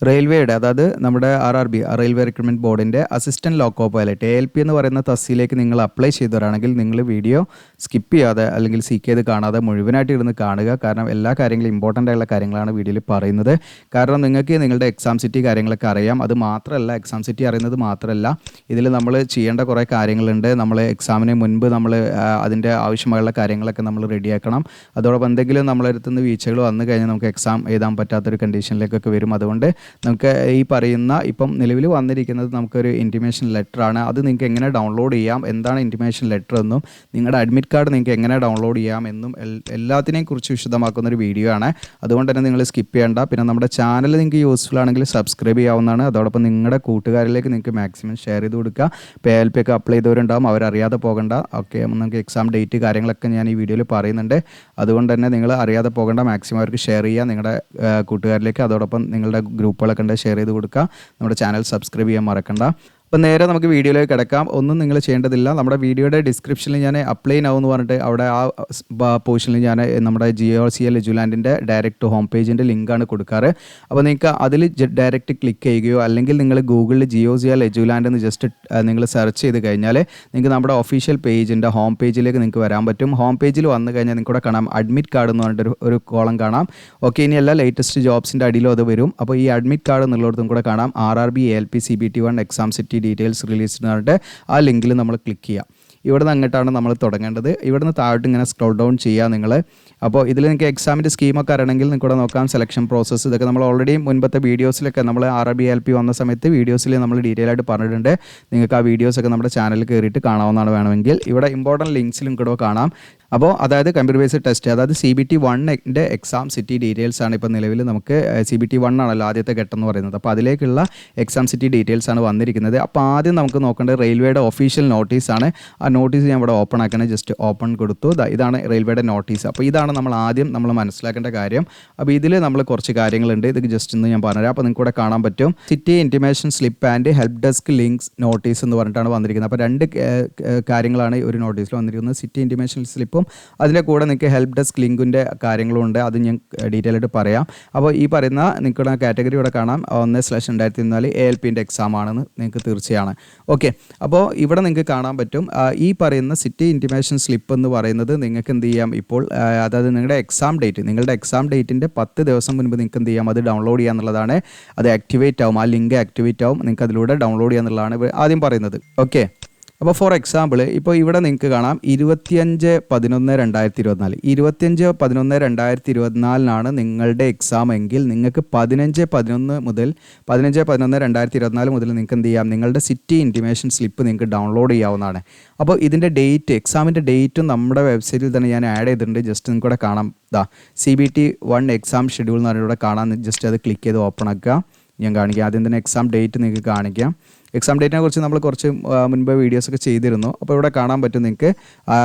റെയിൽവേയുടെ അതായത് നമ്മുടെ RRB റെയിൽവേ റിക്രൂട്ട്മെൻറ്റ് ബോർഡിൻ്റെ അസിസ്റ്റൻറ്റ് ലോക്കോ പൈലറ്റ് ALP എന്ന് പറയുന്ന തസ്തിയിലേക്ക് നിങ്ങൾ അപ്ലൈ ചെയ്തവരാണെങ്കിൽ നിങ്ങൾ വീഡിയോ സ്കിപ്പ് ചെയ്യാതെ അല്ലെങ്കിൽ സീക്ക് ചെയ്ത് കാണാതെ മുഴുവനായിട്ട് ഇരുന്ന് കാണുക. കാരണം എല്ലാ കാര്യങ്ങളും ഇമ്പോർട്ടൻ്റ് ആയിട്ടുള്ള കാര്യങ്ങളാണ് വീഡിയോയിൽ പറയുന്നത്. കാരണം നിങ്ങൾക്ക് നിങ്ങളുടെ എക്സാം സിറ്റി കാര്യങ്ങളൊക്കെ അറിയാം. അത് മാത്രമല്ല, എക്സാം സിറ്റി അറിയുന്നത് മാത്രമല്ല, ഇതിൽ നമ്മൾ ചെയ്യേണ്ട കുറേ കാര്യങ്ങളുണ്ട്. നമ്മൾ എക്സാമിന് മുൻപ് നമ്മൾ അതിൻ്റെ ആവശ്യമായുള്ള കാര്യങ്ങളൊക്കെ നമ്മൾ റെഡിയാക്കണം. അതോടൊപ്പം എന്തെങ്കിലും നമ്മളെ അടുത്തുനിന്ന് വീഴ്ചകൾ വന്നു കഴിഞ്ഞാൽ നമുക്ക് എക്സാം എഴുതാൻ പറ്റാത്തൊരു കണ്ടീഷനിലേക്കൊക്കെ വരും. അതുകൊണ്ട് നമുക്ക് ഈ പറയുന്ന ഇപ്പം നിലവിൽ വന്നിരിക്കുന്നത് നമുക്കൊരു ഇൻറ്റിമേഷൻ ലെറ്ററാണ്. അത് നിങ്ങൾക്ക് എങ്ങനെ ഡൗൺലോഡ് ചെയ്യാം, എന്താണ് ഇൻറ്റിമേഷൻ ലെറ്റർ എന്നും നിങ്ങളുടെ അഡ്മിറ്റ് കാർഡ് നിങ്ങൾക്ക് എങ്ങനെ ഡൗൺലോഡ് ചെയ്യാം എന്നും എല്ലാത്തിനെയും കുറിച്ച് വിശദമാക്കുന്നൊരു വീഡിയോ ആണ്. അതുകൊണ്ട് തന്നെ നിങ്ങൾ സ്കിപ്പ് ചെയ്യേണ്ട. പിന്നെ നമ്മുടെ ചാനൽ നിങ്ങൾക്ക് യൂസ്ഫുൾ ആണെങ്കിൽ സബ്സ്ക്രൈബ് ചെയ്യാവുന്നതാണ്. അതോടൊപ്പം നിങ്ങളുടെ കൂട്ടുകാരിലേക്ക് നിങ്ങൾക്ക് മാക്സിമം ഷെയർ ചെയ്ത് കൊടുക്കുക. ALP ഒക്കെ അപ്ലൈ ചെയ്തവരുണ്ടാകും, അവരറിയാതെ പോകണ്ട. ഓക്കെ, നമുക്ക് എക്സാം ഡേറ്റ് കാര്യങ്ങളൊക്കെ ഞാൻ ഈ വീഡിയോയിൽ പറയുന്നുണ്ട്. അതുകൊണ്ട് തന്നെ നിങ്ങൾ അറിയാതെ പോകേണ്ട, മാക്സിമം അവർക്ക് ഷെയർ ചെയ്യുക നിങ്ങളുടെ കൂട്ടുകാരിലേക്ക്. അതോടൊപ്പം നിങ്ങളുടെ ഗ്രൂപ്പുകളൊക്കെ ഉണ്ട്, ഷെയർ ചെയ്ത് കൊടുക്കുക. നമ്മുടെ ചാനൽ സബ്സ്ക്രൈബ് ചെയ്യാൻ മറക്കണ്ട. അപ്പോൾ നേരെ നമുക്ക് വീഡിയോയിലേക്ക് കിടക്കാം. ഒന്നും നിങ്ങൾ ചെയ്യേണ്ടതില്ല. നമ്മുടെ വീഡിയോയുടെ ഡിസ്ക്രിപ്ഷനിൽ ഞാൻ അപ്ലൈ നൗ എന്ന് പറഞ്ഞിട്ട് അവിടെ ആ പോർഷനിൽ ഞാൻ നമ്മുടെ GOCL എജുലാൻഡിൻ്റെ ഡയറക്റ്റ് ഹോം പേജിൻ്റെ ലിങ്കാണ് കൊടുക്കാറ്. അപ്പോൾ നിങ്ങൾക്ക് അതിൽ ഡയറക്റ്റ് ക്ലിക്ക് ചെയ്യുകയോ അല്ലെങ്കിൽ നിങ്ങൾ ഗൂഗിളിൽ GOCL എജുലാൻഡ് എന്ന് ജസ്റ്റ് നിങ്ങൾ സെർച്ച് ചെയ്ത് കഴിഞ്ഞാൽ നിങ്ങൾക്ക് നമ്മുടെ ഒഫീഷ്യൽ പേജിൻ്റെ ഹോം പേജിലേക്ക് നിങ്ങൾക്ക് വരാൻ പറ്റും. ഹോം പേജിൽ വന്നു കഴിഞ്ഞാൽ നിങ്ങൾക്ക് ഇവിടെ കാണാം അഡ്മിറ്റ് കാർഡ് എന്ന് പറഞ്ഞിട്ട് ഒരു കോളം കാണാം. ഓക്കെ, ഇനിയല്ല ലേറ്റസ്റ്റ് ജോബ്സിൻ്റെ അടിയിലും അത് വരും. അപ്പോൾ ഈ അഡ്മിറ്റ് കാർഡ് എന്നുള്ളിടത്തും കൂടെ കാണാം RRB ALP CBT1 exam city details release എന്ന് പറഞ്ഞിട്ട് ആ ലിങ്കിൽ നമ്മൾ ക്ലിക്ക് ചെയ്യാം. ഇവിടെ നിന്ന് അങ്ങോട്ടാണ് നമ്മൾ തുടങ്ങേണ്ടത്. ഇവിടെ നിന്ന് താഴോട്ട് ഇങ്ങനെ സ്ക്രോൾ ഡൗൺ ചെയ്യുക നിങ്ങൾ. അപ്പോൾ ഇതിൽ നിങ്ങൾക്ക് എക്സാമിൻ്റെ സ്കീമൊക്കെ അറിയണമെങ്കിൽ നിങ്ങൾക്ക് ഇവിടെ നോക്കാം. സെലക്ഷൻ പ്രോസസ്സ് ഇതൊക്കെ നമ്മൾ ഓൾറെഡി മുൻപത്തെ വീഡിയോസിലൊക്കെ നമ്മൾ RRB ALP വന്ന സമയത്ത് വീഡിയോസിൽ നമ്മൾ ഡീറ്റെയിൽ ആയിട്ട് പറഞ്ഞിട്ടുണ്ട്. നിങ്ങൾക്ക് ആ വീഡിയോസൊക്കെ നമ്മുടെ ചാനലിൽ കയറിയിട്ട് കാണാവുന്നതാണ് വേണമെങ്കിൽ. ഇവിടെ ഇമ്പോർട്ടൻറ്റ് ലിങ്ക്സിലും കൂടെ കാണാം. അപ്പോൾ അതായത് കമ്പ്യൂട്ടർ ബേസ്ഡ് ടെസ്റ്റ്, അതായത് CBT1 എക്സാം സിറ്റി ഡീറ്റെയിൽസ് ആണ് ഇപ്പോൾ നിലവിൽ നമുക്ക്. CBT1 ആണല്ലോ ആദ്യത്തെ ഘട്ടം എന്ന് പറയുന്നത്. അപ്പോൾ അതിലേക്കുള്ള എക്സാം സിറ്റി ഡീറ്റെയിൽസ് ആണ് വന്നിരിക്കുന്നത്. അപ്പോൾ ആദ്യം നമുക്ക് നോക്കേണ്ടത് റെയിൽവേയുടെ ഒഫീഷ്യൽ നോട്ടീസാണ്. ആ നോട്ടീസ് ഞാൻ ഇവിടെ ഓപ്പൺ ആക്കണേ, ജസ്റ്റ് ഓപ്പൺ കൊടുത്തു. ഇതാണ് റെയിൽവേയുടെ നോട്ടീസ്. അപ്പോൾ ഇതാണ് നമ്മൾ മനസ്സിലാക്കേണ്ട കാര്യം. അപ്പോൾ ഇതിൽ നമ്മൾ കുറച്ച് കാര്യങ്ങളുണ്ട്. ഇത് ജസ്റ്റ് ഒന്ന് ഞാൻ പറഞ്ഞുതരാം. അപ്പോൾ നിങ്ങൾക്ക് ഇവിടെ കാണാൻ പറ്റും city intimation slip and help desk links notice എന്ന് പറഞ്ഞിട്ടാണ് വന്നിരിക്കുന്നത്. അപ്പോൾ രണ്ട് കാര്യങ്ങളാണ് ഒരു നോട്ടീസിൽ വന്നിരിക്കുന്നത്. സിറ്റി ഇൻറ്റിമേഷൻ സ്ലിപ്പും അതിൻ്റെ കൂടെ നിങ്ങൾക്ക് ഹെൽപ്പ് ഡെസ്ക് ലിങ്കിൻ്റെ കാര്യങ്ങളും ഉണ്ട്. അത് ഞാൻ ഡീറ്റെയിൽ ആയിട്ട് പറയാം. അപ്പോൾ ഈ പറയുന്ന നിൽക്കുന്ന കാറ്റഗറി ഇവിടെ കാണാം 1/2024 ALPൻ്റെ എക്സാം ആണെന്ന് നിങ്ങൾക്ക് തീർച്ചയാണ്. ഓക്കെ, അപ്പോൾ ഇവിടെ നിങ്ങൾക്ക് കാണാൻ പറ്റും ഈ പറയുന്ന സിറ്റി ഇൻറ്റിമേഷൻ സ്ലിപ്പ് എന്ന് പറയുന്നത് നിങ്ങൾക്ക് എന്ത് ചെയ്യാം ഇപ്പോൾ, അതായത് നിങ്ങളുടെ എക്സാം ഡേറ്റിൻ്റെ 10 ദിവസം മുൻപ് നിങ്ങൾക്ക് എന്ത് ചെയ്യാം, അത് ഡൗൺലോഡ് ചെയ്യുക എന്നുള്ളതാണ്. അത് ആക്ടിവേറ്റ് ആവും, ആ ലിങ്ക് ആക്ടിവേറ്റ് ആവും. നിങ്ങൾക്ക് അതിലൂടെ ഡൗൺലോഡ് ചെയ്യുക എന്നുള്ളതാണ് ആദ്യം പറയുന്നത്. ഓക്കെ, അപ്പോൾ ഫോർ എക്സാമ്പിൾ ഇപ്പോൾ ഇവിടെ നിങ്ങൾക്ക് കാണാം 25/11/2024 25/11/2024 നിങ്ങളുടെ എക്സാം എങ്കിൽ നിങ്ങൾക്ക് 15/11/2024 മുതൽ നിങ്ങൾക്ക് എന്ത് ചെയ്യാം, നിങ്ങളുടെ സിറ്റി ഇൻറ്റിമേഷൻ സ്ലിപ്പ് നിങ്ങൾക്ക് ഡൗൺലോഡ് ചെയ്യാവുന്നതാണ്. അപ്പോൾ ഇതിൻ്റെ എക്സാമിൻ്റെ ഡേറ്റും നമ്മുടെ വെബ്സൈറ്റിൽ തന്നെ ഞാൻ ആഡ് ചെയ്തിട്ടുണ്ട്. ജസ്റ്റ് നിങ്ങൾക്ക് ഇവിടെ കാണാം. CBT1 എക്സാം ഷെഡ്യൂൾ എന്ന് പറഞ്ഞിട്ട് ഇവിടെ കാണാൻ, ജസ്റ്റ് അത് ക്ലിക്ക് ചെയ്ത് ഓപ്പൺ ആക്കുക. ഞാൻ കാണിക്കാം. ആദ്യം തന്നെ എക്സാം ഡേറ്റ് നിങ്ങൾക്ക് കാണിക്കാം. എക്സാം ഡേറ്റിനെ കുറിച്ച് നമ്മൾ കുറച്ച് മുൻപ് വീഡിയോസൊക്കെ ചെയ്തിരുന്നു. അപ്പോൾ ഇവിടെ കാണാൻ പറ്റും നിങ്ങൾക്ക്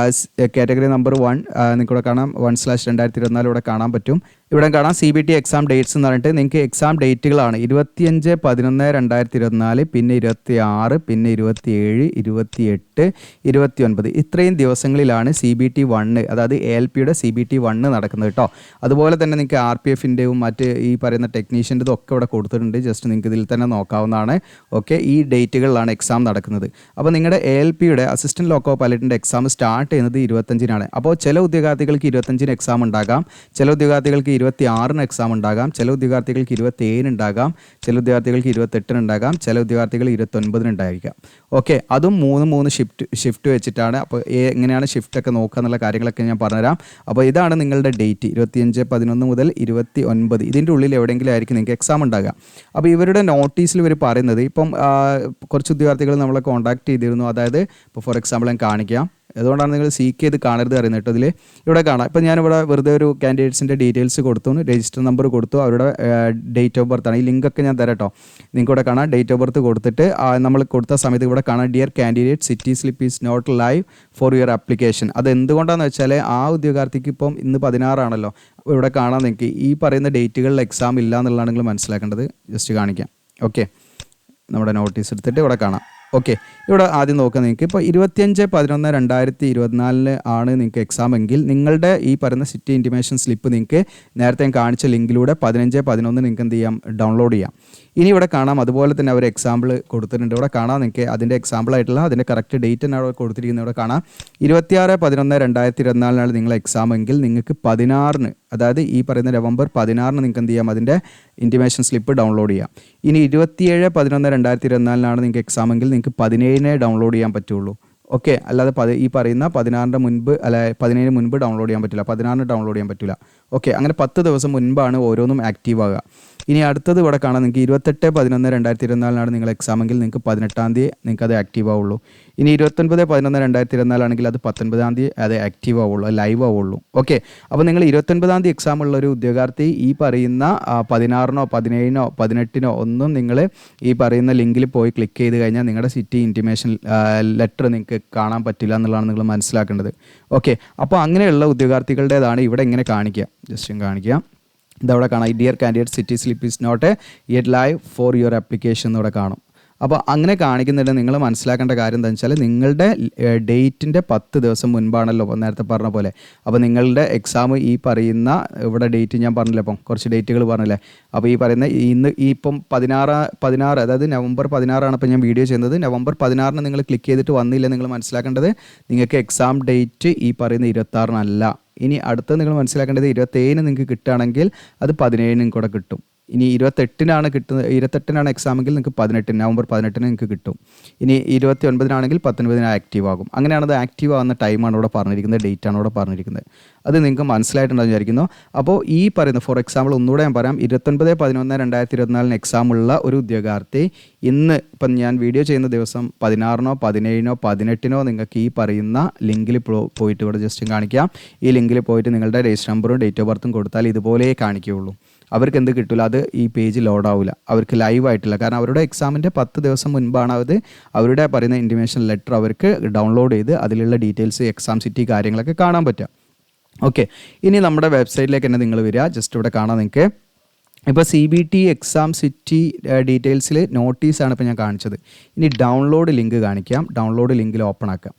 കാറ്റഗറി നമ്പർ 1 നിങ്ങൾക്ക് ഇവിടെ കാണാം 1/2024 ഇവിടെ കാണാൻ പറ്റും. ഇവിടെ കാണാം CBT എക്സാം ഡേറ്റ്സ് എന്ന് പറഞ്ഞിട്ട് നിങ്ങൾക്ക് എക്സാം ഡേറ്റുകളാണ് 25/11/2024, പിന്നെ 26, പിന്നെ 27, 28, 29 ഇത്രയും ദിവസങ്ങളിലാണ് CBT1 അതായത് ALPയുടെ CBT1 നടക്കുന്നത് കേട്ടോ. അതുപോലെ തന്നെ നിങ്ങൾക്ക് RPFൻ്റെയും മറ്റ് ഈ പറയുന്ന ടെക്നീഷ്യൻ്റെതും ഒക്കെ ഇവിടെ കൊടുത്തിട്ടുണ്ട്. ജസ്റ്റ് നിങ്ങൾക്ക് ഇതിൽ തന്നെ നോക്കാവുന്നതാണ്. ഓക്കെ, ഈ ഡേറ്റുകളിലാണ് എക്സാം നടക്കുന്നത്. അപ്പോൾ നിങ്ങളുടെ ALPയുടെ അസിസ്റ്റൻറ്റ് ലോക്കോ പൈലറ്റിൻ്റെ എക്സാം സ്റ്റാർട്ട് ചെയ്യുന്നത് 25-നാണ്. അപ്പോൾ ചില ഉദ്യോഗാർത്ഥികൾക്ക് 25-ന് എക്സാം ഉണ്ടാകാം, ചില ഉദ്യോഗാർത്ഥികൾക്ക് 26-ന് എക്സാം ഉണ്ടാകാം, ചില ഉദ്യോഗാർത്ഥികൾക്ക് 27-ന് ഉണ്ടാകാം, ചില ഉദ്യോഗാർത്ഥികൾക്ക് 28-ന് ഉണ്ടാകാം, ചില ഉദ്യോഗാർത്ഥികൾ 29-ന് ഉണ്ടായിരിക്കാം. ഓക്കെ, അതും 3 ഷിഫ്റ്റ് വെച്ചിട്ടാണ്. അപ്പോൾ എങ്ങനെയാണ് ഷിഫ്റ്റൊക്കെ നോക്കുക എന്നുള്ള കാര്യങ്ങളൊക്കെ ഞാൻ പറഞ്ഞുതരാം. അപ്പോൾ ഇതാണ് നിങ്ങളുടെ ഡേറ്റ് 25/11 മുതൽ 29. ഇതിൻ്റെ ഉള്ളിൽ എവിടെയെങ്കിലും ആയിരിക്കും നിങ്ങൾക്ക് എക്സാം ഉണ്ടാകുക. അപ്പോൾ ഇവരുടെ നോട്ടീസിൽ ഇവർ പറയുന്നത്, ഇപ്പം കുറച്ച് ഉദ്യോഗാർത്ഥികൾ നമ്മളെ കോൺടാക്ട് ചെയ്തിരുന്നു. അതായത് ഇപ്പോൾ ഫോർ എക്സാമ്പിൾ ഞാൻ കാണിക്കാം. അതുകൊണ്ടാണ് നിങ്ങൾ സീക്ക് ചെയ്ത് കാണരുത് അറിയുന്നത് കേട്ടോ. ഇതിൽ ഇവിടെ കാണാം. ഇപ്പോൾ ഞാനിവിടെ വെറുതെ ഒരു കാൻഡിഡേറ്റ്സിൻ്റെ ഡീറ്റെയിൽസ് കൊടുത്തു, രജിസ്റ്റർ നമ്പർ കൊടുത്തു, അവരുടെ ഡേറ്റ് ഓഫ് ബർത്ത് ആണ്. ഈ ലിങ്കൊക്കെ ഞാൻ തരാം കേട്ടോ. നിങ്ങൾക്ക് ഇവിടെ കാണാം ഡേറ്റ് ഓഫ് ബർത്ത് കൊടുത്തിട്ട് നമ്മൾ കൊടുത്ത സമയത്ത് ഇവിടെ കാണാം dear candidate, city slip is not live for your application. അത് എന്തുകൊണ്ടാണെന്ന് വെച്ചാൽ ആ ഉദ്യോഗാർത്ഥിക്ക് ഇപ്പം ഇന്ന് 16 ആണല്ലോ. ഇവിടെ കാണാൻ നിങ്ങൾക്ക് ഈ പറയുന്ന ഡേറ്റുകളിൽ എക്സാം ഇല്ല എന്നുള്ളതാണ് നിങ്ങൾ മനസ്സിലാക്കേണ്ടത്. ജസ്റ്റ് കാണിക്കാം. ഓക്കെ, നമ്മുടെ നോട്ടീസ് എടുത്തിട്ട് ഇവിടെ കാണാം. ഓക്കെ, ഇവിടെ ആദ്യം നോക്കാം. നിങ്ങൾക്ക് ഇപ്പോൾ 25/11/2024 ആണ് നിങ്ങൾക്ക് എക്സാം എങ്കിൽ നിങ്ങളുടെ ഈ പറയുന്ന സിറ്റി ഇൻറ്റിമേഷൻ സ്ലിപ്പ് നിങ്ങൾക്ക് നേരത്തെ ഞാൻ കാണിച്ച ലിങ്കിലൂടെ 15/11 നിങ്ങൾക്ക് എന്ത് ചെയ്യാം, ഡൗൺലോഡ് ചെയ്യാം. ഇനി ഇവിടെ കാണാം, അതുപോലെ തന്നെ അവർ എക്സാമ്പിൾ കൊടുത്തിട്ടുണ്ട്. ഇവിടെ കാണാം നിങ്ങൾക്ക് അതിൻ്റെ എക്സാമ്പിൾ ആയിട്ടുള്ള അതിൻ്റെ കറക്റ്റ് ഡേറ്റ് തന്നെ അവിടെ കൊടുത്തിരിക്കുന്നത്. ഇവിടെ കാണാം 26/11/2024 നിങ്ങൾ എക്സാം എങ്കിൽ നിങ്ങൾക്ക് 16-ന്, അതായത് ഈ പറയുന്ന നവംബർ 16-ന് നിങ്ങൾക്ക് എന്ത് ചെയ്യാം, അതിൻ്റെ ഇൻറ്റിമേഷൻ സ്ലിപ്പ് ഡൗൺലോഡ് ചെയ്യാം. ഇനി 27/11/2024 നിങ്ങൾക്ക് എക്സാം എങ്കിൽ നിങ്ങൾക്ക് 17-നെ ഡൗൺലോഡ് ചെയ്യാൻ പറ്റുള്ളൂ. ഓക്കെ, അല്ലാതെ ഈ പറയുന്ന 16-ന്റെ മുൻപ് അല്ല 17-ന് മുൻപ് ഡൗൺലോഡ് ചെയ്യാൻ പറ്റില്ല, 16-ന് ഡൗൺലോഡ് ചെയ്യാൻ പറ്റില്ല. ഓക്കെ, അങ്ങനെ 10 ദിവസം മുൻപാണ് ഓരോന്നും ആക്റ്റീവ് ആകുക. ഇനി അടുത്തത് ഇവിടെ കാണാം, നിങ്ങൾക്ക് 28/11/2024 നിങ്ങൾ എക്സാം എങ്കിൽ നിങ്ങൾക്ക് 18-ാം തീയതി നിങ്ങൾക്ക് അത് ആക്റ്റീവ് ആവുള്ളൂ. ഇനി 29/11/2024 ആണെങ്കിൽ അത് 19-ാം തീയതി അത് ആക്റ്റീവ് ആവുള്ളൂ, ലൈവ് ആവുള്ളൂ. ഓക്കെ, അപ്പോൾ നിങ്ങൾ 29-ാം തീയതി എക്സാം ഉള്ള ഒരു ഉദ്യോഗാർത്ഥി ഈ പറയുന്ന 16-നോ 17-നോ 18-നോ ഒന്നും നിങ്ങൾ ഈ പറയുന്ന ലിങ്കിൽ പോയി ക്ലിക്ക് ചെയ്ത് കഴിഞ്ഞാൽ നിങ്ങളുടെ സിറ്റി ഇൻറ്റിമേഷൻ ലെറ്റർ നിങ്ങൾക്ക് കാണാൻ പറ്റില്ല എന്നുള്ളതാണ് നിങ്ങൾ മനസ്സിലാക്കേണ്ടത്. ഓക്കെ, അപ്പോൾ അങ്ങനെയുള്ള ഉദ്യോഗാർത്ഥികളുടേതാണ് ഇവിടെ ഇങ്ങനെ കാണിക്കുക. ജസ്റ്റ് കാണിക്കുക, ഇതവിടെ കാണാം, dear candidate city slip is not yet live for your application എന്നിവിടെ കാണും. അപ്പോൾ അങ്ങനെ കാണിക്കുന്നുണ്ട്. നിങ്ങൾ മനസ്സിലാക്കേണ്ട കാര്യം എന്താണെന്ന് വെച്ചാൽ നിങ്ങളുടെ ഡേറ്റിൻ്റെ 10 ദിവസം മുൻപാണല്ലോ നേരത്തെ പറഞ്ഞ പോലെ. അപ്പോൾ നിങ്ങളുടെ എക്സാം ഈ പറയുന്ന ഇവിടെ ഡേറ്റ് ഞാൻ പറഞ്ഞില്ല, ഇപ്പം കുറച്ച് ഡേറ്റുകൾ പറഞ്ഞില്ലേ. അപ്പോൾ ഈ പറയുന്ന ഇപ്പം 16 അതായത് നവംബർ 16 ഇപ്പോൾ ഞാൻ വീഡിയോ ചെയ്യുന്നത്. നവംബർ 16-ന് നിങ്ങൾ ക്ലിക്ക് ചെയ്തിട്ട് വന്നില്ല, നിങ്ങൾ മനസ്സിലാക്കേണ്ടത് നിങ്ങൾക്ക് എക്സാം ഡേറ്റ് ഈ പറയുന്ന 26-നല്ല. ഇനി അടുത്ത നിങ്ങൾ മനസ്സിലാക്കേണ്ടത് 27-ന് നിങ്ങൾക്ക് കിട്ടുകയാണെങ്കിൽ അത് 17-നും കൂടെ കിട്ടും. ഇനി 28-നാണ് കിട്ടുന്നത്, 28-നാണ് എക്സാമെങ്കിൽ നിങ്ങൾക്ക് 18 നവംബർ 18-ന് നിങ്ങൾക്ക് കിട്ടും. ഇനി 29-നാണെങ്കിൽ 19-ന് ആക്റ്റീവ് ആകും. അങ്ങനെയാണ് അത് ആക്റ്റീവ് ആകുന്ന ടൈമാണ് ഇവിടെ പറഞ്ഞിരിക്കുന്നത്, ഡേറ്റ് ആണ് ഇവിടെ പറഞ്ഞിരിക്കുന്നത്. അത് നിങ്ങൾക്ക് മനസ്സിലായിട്ടുണ്ടെന്ന് വിചാരിക്കുന്നു. അപ്പോൾ ഈ പറയുന്ന ഫോർ എക്സാമ്പിൾ ഒന്നുകൂടെ ഞാൻ പറയാം, 29/11/2024 എക്സാമുള്ള ഒരു ഉദ്യോഗാർത്ഥി ഇന്ന് ഇപ്പം ഞാൻ വീഡിയോ ചെയ്യുന്ന ദിവസം 16-നോ 17-നോ 18-നോ നിങ്ങൾക്ക് ഈ പറയുന്ന ലിങ്കിൽ പോയിട്ട് ഇവിടെ ജസ്റ്റ് കാണിക്കാം. ഈ ലിങ്കിൽ പോയിട്ട് നിങ്ങളുടെ രജിസ്റ്റർ നമ്പറും ഡേറ്റ് ഓഫ് ബർത്തും കൊടുത്താൽ ഇതുപോലെ കാണിക്കുകയുള്ളൂ. അവർക്ക് എന്ത് കിട്ടില്ല, അത് ഈ പേജ് ലോഡ് ആവില്ല, അവർക്ക് ലൈവ് ആയിട്ടില്ല. കാരണം അവരുടെ എക്സാമിൻ്റെ 10 ദിവസം മുൻപാണ് അത് അവരുടെ പറയുന്ന ഇൻറ്റിമേഷൻ ലെറ്റർ അവർക്ക് ഡൗൺലോഡ് ചെയ്ത് അതിലുള്ള ഡീറ്റെയിൽസ് എക്സാം സിറ്റി കാര്യങ്ങളൊക്കെ കാണാൻ പറ്റുക. ഓക്കെ, ഇനി നമ്മുടെ വെബ്സൈറ്റിലേക്ക് തന്നെ നിങ്ങൾ വരിക. ജസ്റ്റ് ഇവിടെ കാണാം നിങ്ങൾക്ക്. ഇപ്പോൾ CBT എക്സാം സിറ്റി ഡീറ്റെയിൽസിൽ നോട്ടീസാണ് ഇപ്പോൾ ഞാൻ കാണിച്ചത്. ഇനി ഡൗൺലോഡ് ലിങ്ക് കാണിക്കാം. ഡൗൺലോഡ് ലിങ്കിൽ ഓപ്പൺ ആക്കാം.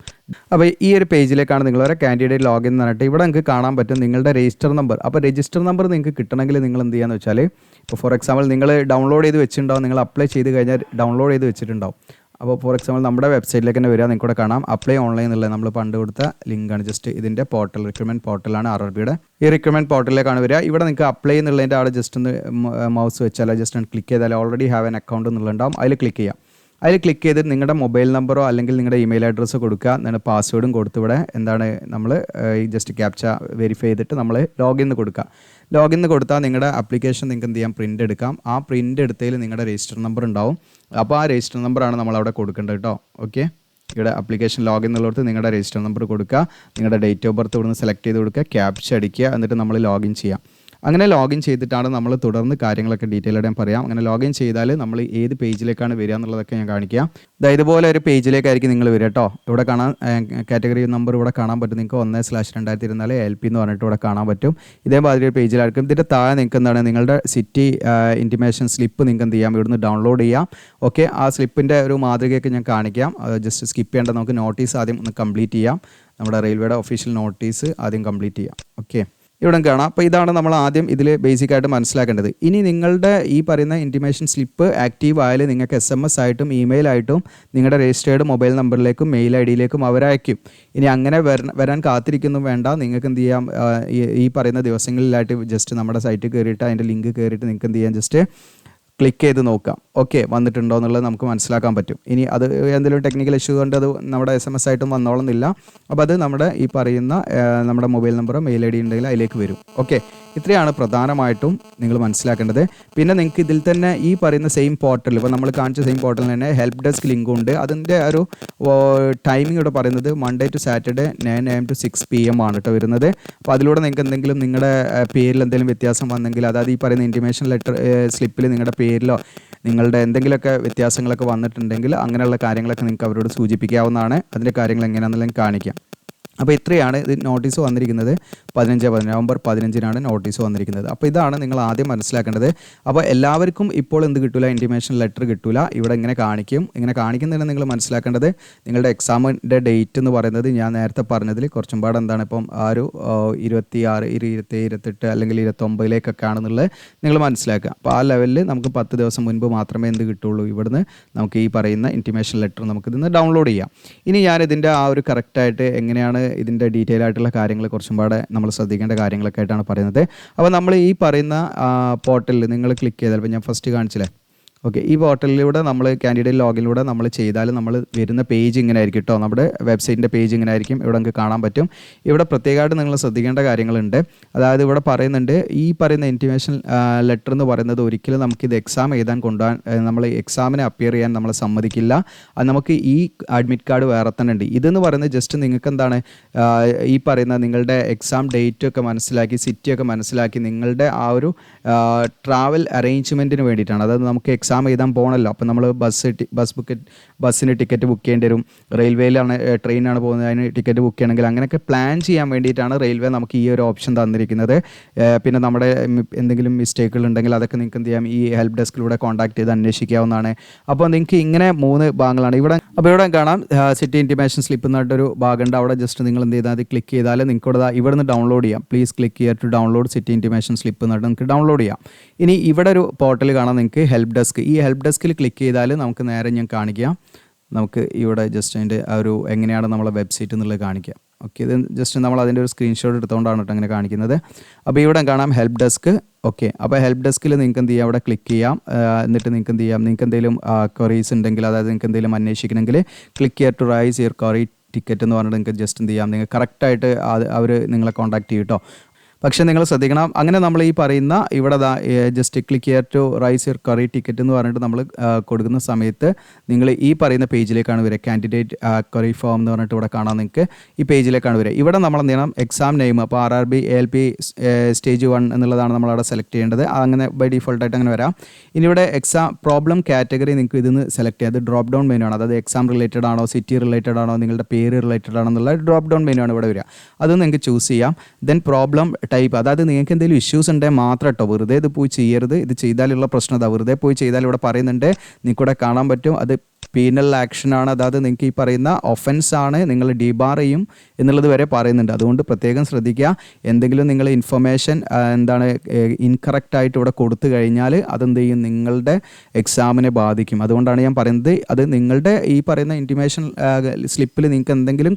അപ്പോൾ ഈ ഒരു പേജിലേക്കാണ് നിങ്ങളൊരു കാൻഡിഡേറ്റ് ലോഗിൻ എന്ന് പറഞ്ഞിട്ട് ഇവിടെ നിങ്ങൾക്ക് കാണാൻ പറ്റും നിങ്ങളുടെ രജിസ്റ്റർ നമ്പർ. അപ്പോൾ രജിസ്റ്റർ നമ്പർ നിങ്ങൾക്ക് കിട്ടണമെങ്കിൽ നിങ്ങൾ എന്ത് ചെയ്യാന്ന് വെച്ചാൽ, ഇപ്പോൾ ഫോർ എക്സാമ്പിൾ നിങ്ങൾ ഡൗൺലോഡ് ചെയ്ത് വെച്ചിട്ടുണ്ടാവും, നിങ്ങൾ അപ്ലൈ ചെയ്ത് കഴിഞ്ഞാൽ ഡൗൺലോഡ് ചെയ്ത് വെച്ചിട്ടുണ്ടാവും. അപ്പോൾ ഫോർ എക്സാമ്പിൾ നമ്മുടെ വെബ്സൈറ്റിലേക്ക് തന്നെ വരിക, നിങ്ങൾക്ക് ഇവിടെ കാണാം അപ്ലൈ ഓൺലൈൻ എന്നുള്ളത് നമ്മൾ പണ്ട് കൊടുത്ത ലിങ്കാണ്. ജസ്റ്റ് ഇതിൻ്റെ പോർട്ടൽ റിക്രൂട്ട്മെൻറ്റ് പോർട്ടലാണ് RRBയുടെ. ഈ റിക്രൂട്ട്മെൻറ്റ് പോർട്ടലിലേക്കാണ് വരിക. ഇവിടെ നിങ്ങൾക്ക് അപ്ലൈ എന്നുള്ളതിൻ്റെ അവിടെ ജസ്റ്റ് ഒന്ന് മൗസ് വെച്ചാൽ ജസ്റ്റ് ഒന്ന് ക്ലിക്ക് ചെയ്താൽ ഓൾറെഡി ഹാവ് ആൻ അക്കൗണ്ട് എന്നുള്ളതുണ്ടാവും. അതിൽ ക്ലിക്ക് ചെയ്യാം. അതിൽ ക്ലിക്ക് ചെയ്തിട്ട് നിങ്ങളുടെ മൊബൈൽ നമ്പറോ അല്ലെങ്കിൽ നിങ്ങളുടെ ഇമെയിൽ അഡ്രസ്സോ കൊടുക്കുക. എന്നിട്ട് പാസ്വേഡും കൊടുത്ത് ഇവിടെ എന്താണ് നമ്മൾ ഈ ജസ്റ്റ് ക്യാപ്ച വെരിഫൈ ചെയ്തിട്ട് നമ്മൾ ലോഗിൻ കൊടുക്കുക. ലോഗിൻ കൊടുത്താൽ നിങ്ങളുടെ ആപ്ലിക്കേഷൻ നിങ്ങൾക്ക് എന്ത് ചെയ്യാം, പ്രിൻ്റ് എടുക്കാം. ആ പ്രിൻ്റ് എടുത്തതിൽ നിങ്ങളുടെ രജിസ്റ്റർ നമ്പർ ഉണ്ടാവും. അപ്പോൾ ആ രജിസ്റ്റർ നമ്പറാണ് നമ്മളവിടെ കൊടുക്കേണ്ടത് കേട്ടോ. ഓക്കെ, ഇവിടെ ആപ്ലിക്കേഷൻ ലോഗിൻ എന്നുള്ളടത്ത് നിങ്ങളുടെ രജിസ്റ്റർ നമ്പർ കൊടുക്കുക, നിങ്ങളുടെ ഡേറ്റ് ഓഫ് ബർത്ത് ഇവിടുന്ന് സെലക്ട് ചെയ്ത് കൊടുക്കുക, ക്യാപ്ച അടിക്കുക, എന്നിട്ട് നമ്മൾ ലോഗിൻ ചെയ്യാം. അങ്ങനെ ലോഗിൻ ചെയ്തിട്ടാണ് നമ്മൾ തുടർന്ന് കാര്യങ്ങളൊക്കെ ഡീറ്റെയിൽ ആയിട്ട് ഞാൻ പറയാം. അങ്ങനെ ലോഗിൻ ചെയ്താൽ നമ്മൾ ഏത് പേജിലേക്കാണ് വരിക എന്നുള്ളതൊക്കെ ഞാൻ കാണിക്കാം. ഇതുപോലെ ഒരു പേജിലേക്കായിരിക്കും നിങ്ങൾ വരിക കേട്ടോ. ഇവിടെ കാണാൻ കാറ്റഗറി നമ്പർ ഇവിടെ കാണാൻ പറ്റും നിങ്ങൾക്ക് 1/2024 LP എന്ന് പറഞ്ഞിട്ട് ഇവിടെ കാണാൻ പറ്റും. ഇതേമാതിരി ഒരു പേജിലായിരിക്കും. ഇതിൻ്റെ താഴെ നിങ്ങൾക്ക് എന്താണ് നിങ്ങളുടെ സിറ്റി ഇൻറ്റിമേഷൻ സ്ലിപ്പ് നിങ്ങൾക്ക് എന്ത് ചെയ്യാം, ഇവിടുന്ന് ഡൗൺലോഡ് ചെയ്യാം. ഓക്കെ, ആ സ്ലിപ്പിൻ്റെ ഒരു മാതൃകയൊക്കെ ഞാൻ കാണിക്കാം. ജസ്റ്റ് സ്കിപ്പ് ചെയ്യേണ്ട, നമുക്ക് നോട്ടീസ് ആദ്യം ഒന്ന് കംപ്ലീറ്റ് ചെയ്യാം. നമ്മുടെ റെയിൽവേയുടെ ഒഫീഷ്യൽ നോട്ടീസ് ആദ്യം കംപ്ലീറ്റ് ചെയ്യാം. ഓക്കെ, ഇവിടെ കാണാം. അപ്പോൾ ഇതാണ് നമ്മൾ ആദ്യം ഇതിൽ ബേസിക്കായിട്ട് മനസ്സിലാക്കേണ്ടത്. ഇനി നിങ്ങളുടെ ഈ പറയുന്ന ഇൻറ്റിമേഷൻ സ്ലിപ്പ് ആക്റ്റീവ് ആയാലും നിങ്ങൾക്ക് SMS ആയിട്ടും ഇമെയിൽ ആയിട്ടും നിങ്ങളുടെ രജിസ്റ്റേർഡ് മൊബൈൽ നമ്പറിലേക്കും മെയിൽ ID യിലേക്കും അവരയക്കും. ഇനി അങ്ങനെ വരാൻ കാത്തിരിക്കുന്നു വേണ്ട, നിങ്ങൾക്ക് എന്ത് ചെയ്യാം, ഈ പറയുന്ന ദിവസങ്ങളിലായിട്ട് ജസ്റ്റ് നമ്മുടെ സൈറ്റിൽ കയറിയിട്ട് അതിൻ്റെ ലിങ്ക് കയറിയിട്ട് നിങ്ങൾക്ക് എന്ത് ചെയ്യാം, ജസ്റ്റ് ക്ലിക്ക് ചെയ്ത് നോക്കാം. ഓക്കെ, വന്നിട്ടുണ്ടോ എന്നുള്ളത് നമുക്ക് മനസ്സിലാക്കാൻ പറ്റും. ഇനി അത് എന്തെങ്കിലും ടെക്നിക്കൽ ഇഷ്യൂ കൊണ്ട് അത് നമ്മുടെ SMS ആയിട്ടും വന്നോളുന്നില്ല. അപ്പോൾ അത് നമ്മുടെ ഈ പറയുന്ന നമ്മുടെ മൊബൈൽ നമ്പറോ മെയിൽ ID ഉണ്ടെങ്കിൽ അതിലേക്ക് വരും. ഓക്കെ, ഇത്രയാണ് പ്രധാനമായിട്ടും നിങ്ങൾ മനസ്സിലാക്കേണ്ടത്. പിന്നെ നിങ്ങൾക്ക് ഇതിൽ തന്നെ ഈ പറയുന്ന സെയിം പോർട്ടൽ, ഇപ്പോൾ നമ്മൾ കാണിച്ച സെയിം പോർട്ടലിൽ തന്നെ ഹെൽപ്പ് ഡെസ്ക് ലിങ്ക് ഉണ്ട്. അതിൻ്റെ ഒരു ടൈമിംഗ് ഇവിടെ പറയുന്നത് Monday to Saturday 9 AM to 6 PM ആണ് കേട്ടോ വരുന്നത്. അപ്പോൾ അതിലൂടെ നിങ്ങൾക്ക് എന്തെങ്കിലും നിങ്ങളുടെ പേരിൽ എന്തെങ്കിലും വ്യത്യാസം വന്നെങ്കിൽ, അതായത് ഈ പറയുന്ന ഇൻറ്റിമേഷൻ ലെറ്റർ സ്ലിപ്പിൽ നിങ്ങളുടെ പേരിലോ നിങ്ങളുടെ എന്തെങ്കിലുമൊക്കെ വ്യത്യാസങ്ങളൊക്കെ വന്നിട്ടുണ്ടെങ്കിൽ അങ്ങനെയുള്ള കാര്യങ്ങളൊക്കെ നിങ്ങൾക്ക് അവരോട് സൂചിപ്പിക്കാവുന്നതാണ്. അതിൻ്റെ കാര്യങ്ങൾ എങ്ങനെയാണെന്നുള്ളത് കാണിക്കാം. അപ്പോൾ ഇത്രയാണ് ഇത് നോട്ടീസ് വന്നിരിക്കുന്നത്. നവംബർ 15 നോട്ടീസ് വന്നിരിക്കുന്നത്. അപ്പോൾ ഇതാണ് നിങ്ങൾ ആദ്യം മനസ്സിലാക്കേണ്ടത്. അപ്പോൾ എല്ലാവർക്കും ഇപ്പോൾ എന്ത് കിട്ടില്ല, ഇൻറ്റിമേഷൻ ലെറ്റർ കിട്ടില്ല. ഇവിടെ ഇങ്ങനെ കാണിക്കും. ഇങ്ങനെ കാണിക്കുന്നതിന് നിങ്ങൾ മനസ്സിലാക്കേണ്ടത് നിങ്ങളുടെ എക്സാമിൻ്റെ ഡേറ്റ് എന്ന് പറയുന്നത് ഞാൻ നേരത്തെ പറഞ്ഞതിൽ കുറച്ചും പാട് എന്താണ് ഇപ്പം ആ ഒരു 26, 27, 28 അല്ലെങ്കിൽ 29 ആണെന്നുള്ളത് നിങ്ങൾ മനസ്സിലാക്കുക. അപ്പോൾ ആ ലെവലിൽ നമുക്ക് 10 ദിവസം മുൻപ് മാത്രമേ എന്ത് കിട്ടുള്ളൂ, ഇവിടുന്ന് നമുക്ക് ഈ പറയുന്ന ഇൻറ്റിമേഷൻ ലെറ്റർ നമുക്ക് ഇതിന്ന് ഡൗൺലോഡ് ചെയ്യാം. ഇനി ഞാനിതിൻ്റെ ആ ഒരു കറക്റ്റായിട്ട് എങ്ങനെയാണ് ഇതിൻ്റെ ഡീറ്റെയിൽ ആയിട്ടുള്ള കാര്യങ്ങൾ കുറച്ചും പാടെ നമ്മൾ ശ്രദ്ധിക്കേണ്ട കാര്യങ്ങളൊക്കെ ആയിട്ടാണ് പറയുന്നത്. അപ്പോൾ നമ്മൾ ഈ പറയുന്ന പോർട്ടലിൽ നിങ്ങൾ ക്ലിക്ക് ചെയ്താൽ, ഇപ്പോൾ ഞാൻ ഫസ്റ്റ് കാണിച്ചില്ലേ, ഓക്കെ, ഈ പോർട്ടലിലൂടെ നമ്മൾ കാൻഡിഡേറ്റ് ലോഗിനിലൂടെ നമ്മൾ ചെയ്താൽ നമ്മൾ വരുന്ന പേജ് ഇങ്ങനെ ആയിരിക്കും കേട്ടോ. നമ്മുടെ വെബ്സൈറ്റിൻ്റെ പേജ് ഇങ്ങനെ ആയിരിക്കും. ഇവിടെ നമുക്ക് കാണാൻ പറ്റും. ഇവിടെ പ്രത്യേകമായിട്ട് നിങ്ങൾ ശ്രദ്ധിക്കേണ്ട കാര്യങ്ങളുണ്ട്. അതായത് ഇവിടെ പറയുന്നുണ്ട്, ഈ പറയുന്ന ഇൻറ്റിമേഷൻ ലെറ്റർ എന്ന് പറയുന്നത് ഒരിക്കലും നമുക്കിത് എക്സാം എഴുതാൻ കൊണ്ടുപോകാൻ, നമ്മൾ എക്സാമിന് അപ്പിയർ ചെയ്യാൻ നമ്മളെ സമ്മതിക്കില്ല. അത് നമുക്ക് ഈ അഡ്മിറ്റ് കാർഡ് വേറെ തന്നെ ഉണ്ട്. ഇതെന്ന് പറയുന്നത് ജസ്റ്റ് നിങ്ങൾക്ക് എന്താണ് ഈ പറയുന്ന നിങ്ങളുടെ എക്സാം ഡേറ്റ് ഒക്കെ മനസ്സിലാക്കി, സിറ്റിയൊക്കെ മനസ്സിലാക്കി നിങ്ങളുടെ ആ ഒരു ട്രാവൽ അറേഞ്ച്മെൻറ്റിന് വേണ്ടിയിട്ടാണ്. അതായത് നമുക്ക് എക്സാം എഴുതാൻ പോകണമല്ലോ. അപ്പോൾ നമ്മൾ ബസ്സിന് ടിക്കറ്റ് ബുക്ക് ചെയ്യേണ്ടി വരും. റെയിൽവേയിലാണ്, ട്രെയിനാണ് പോകുന്നത്, അതിന് ടിക്കറ്റ് ബുക്ക് ചെയ്യണമെങ്കിൽ അങ്ങനെയൊക്കെ പ്ലാൻ ചെയ്യാൻ വേണ്ടിയിട്ടാണ് റെയിൽവേ നമുക്ക് ഈ ഒരു ഓപ്ഷൻ തന്നിരിക്കുന്നത്. പിന്നെ നമ്മുടെ എന്തെങ്കിലും മിസ്റ്റേക്കുകൾ ഉണ്ടെങ്കിൽ അതൊക്കെ നിങ്ങൾക്ക് എന്ത് ചെയ്യാം, ഈ ഹെൽപ്പ് ഡെസ്കിലൂടെ കോൺടാക്ട് ചെയ്ത് അന്വേഷിക്കാവുന്നതാണ്. അപ്പോൾ നിങ്ങൾക്ക് ഇങ്ങനെ 3 ഭാഗങ്ങളാണ് ഇവിടെ. അപ്പോൾ ഇവിടെ കാണാം സിറ്റി ഇൻറ്റിമേഷൻ സ്ലിപ്പ് എന്നിട്ടൊരു ഭാഗമുണ്ട്. അവിടെ ജസ്റ്റ് നിങ്ങൾ എന്ത് ചെയ്താൽ അത് ക്ലിക്ക് ചെയ്താൽ നിങ്ങൾക്ക് ഇവിടെ നിന്ന് ഡൗൺലോഡ് ചെയ്യാം. Please click here to download city intimation slip എന്നിട്ട് നിങ്ങൾക്ക് ഡൗൺലോഡ് ചെയ്യാം. ഇനി ഇവിടെ ഒരു പോർട്ടൽ കാണാം നിങ്ങൾക്ക്, ഹെൽപ്പ് ഡെസ്ക്. ഈ ഹെൽപ്പ് ഡെസ്കിൽ ക്ലിക്ക് ചെയ്താൽ നമുക്ക് നേരെ ഞാൻ കാണിക്കാം. നമുക്ക് ഇവിടെ ജസ്റ്റ് അതിൻ്റെ ആ ഒരു എങ്ങനെയാണ് നമ്മളെ വെബ്സൈറ്റ് എന്നുള്ളത് കാണിക്കാം. ഓക്കെ, ഇത് ജസ്റ്റ് നമ്മൾ അതിൻ്റെ ഒരു സ്ക്രീൻഷോട്ട് എടുത്തുകൊണ്ടാണ് കേട്ടോ അങ്ങനെ കാണിക്കുന്നത്. അപ്പോൾ ഇവിടെ കാണാം ഹെൽപ്പ് ഡെസ്ക്. ഓക്കെ, അപ്പോൾ ഹെൽപ്പ് ഡെസ്കിൽ നിങ്ങൾക്ക് എന്ത് ചെയ്യാം, അവിടെ ക്ലിക്ക് ചെയ്യാം. എന്നിട്ട് നിങ്ങൾക്ക് എന്ത് ചെയ്യാം, നിങ്ങൾക്ക് എന്തെങ്കിലും ക്വറീസ് ഉണ്ടെങ്കിൽ, അതായത് നിങ്ങൾക്ക് എന്തെങ്കിലും അന്വേഷിക്കണമെങ്കിൽ click here to raise your query ticket എന്ന് പറഞ്ഞിട്ട് നിങ്ങൾക്ക് ജസ്റ്റ് എന്ത് ചെയ്യാം, നിങ്ങൾ കറക്റ്റായിട്ട് അവർ നിങ്ങളെ കോൺടാക്ട് ചെയ്യും കേട്ടോ. പക്ഷേ നിങ്ങൾ ശ്രദ്ധിക്കണം, അങ്ങനെ നമ്മൾ ഈ പറയുന്ന ഇവിടെ just click here to raise your query ticket എന്ന് പറഞ്ഞിട്ട് നമ്മൾ കൊടുക്കുന്ന സമയത്ത് നിങ്ങൾ ഈ പറയുന്ന പേജിലേക്കാണ് വരിക. കാൻഡിഡേറ്റ് ക്വറി ഫോം എന്ന് പറഞ്ഞിട്ട് ഇവിടെ കാണാൻ നിങ്ങൾക്ക് ഈ പേജിലേക്കാണ് വരിക. ഇവിടെ നമ്മൾ എന്ത് ചെയ്യണം, എക്സാം നെയിം, അപ്പോൾ RRB ALP സ്റ്റേജ് 1 എന്നുള്ളതാണ് നമ്മളവിടെ സെലക്ട് ചെയ്യേണ്ടത്. അങ്ങനെ ബൈ ഡിഫോൾട്ടായിട്ട് അങ്ങനെ വരാം. ഇനി ഇവിടെ എക്സാം പ്രോബ്ലം കാറ്റഗറി നിങ്ങൾക്ക് ഇതിന്ന് സെലക്ട് ചെയ്യാം. അത് ഡ്രോപ്പ് ഡൗൺ മെനു ആണ്. അതായത് എക്സാം റിലേറ്റഡ് ആണോ, സിറ്റി റിലേറ്റഡ് ആണോ, നിങ്ങളുടെ പേര് റിലേറ്റഡ് ആണോ എന്നുള്ള ഡ്രോപ്പ് ഡൗൺ മെനു ആണ് ഇവിടെ വരിക. അത് നിങ്ങൾക്ക് ചൂസ് ചെയ്യാം. ദെൻ പ്രോബ്ലം ടൈപ്പ്, അതായത് നിങ്ങൾക്ക് എന്തെങ്കിലും ഇഷ്യൂസ് ഉണ്ടെങ്കിൽ മാത്രം കേട്ടോ, വെറുതെ ഇത് പോയി ചെയ്യരുത്. ഇത് ചെയ്താലുള്ള പ്രശ്നം അതാ, വെറുതെ പോയി ചെയ്താൽ ഇവിടെ പറയുന്നുണ്ട്, നിങ്ങൾക്കിവിടെ കാണാൻ പറ്റും, അത് പീനൽ ആക്ഷനാണ്. അതായത് നിങ്ങൾക്ക് ഈ പറയുന്ന ഒഫൻസ് ആണ്, നിങ്ങൾ ഡിബാർ ചെയ്യും എന്നുള്ളത് വരെ പറയുന്നുണ്ട്. അതുകൊണ്ട് പ്രത്യേകം ശ്രദ്ധിക്കുക. എന്തെങ്കിലും നിങ്ങൾ ഇൻഫർമേഷൻ എന്താണ് ഇൻകറക്റ്റ് ആയിട്ട് ഇവിടെ കൊടുത്തു കഴിഞ്ഞാൽ അതെന്ത് ചെയ്യും, നിങ്ങളുടെ എക്സാമിനെ ബാധിക്കും. അതുകൊണ്ടാണ് ഞാൻ പറയുന്നത്, അത് നിങ്ങളുടെ ഈ പറയുന്ന ഇൻറ്റിമേഷൻ സ്ലിപ്പിൽ നിങ്ങൾക്ക് എന്തെങ്കിലും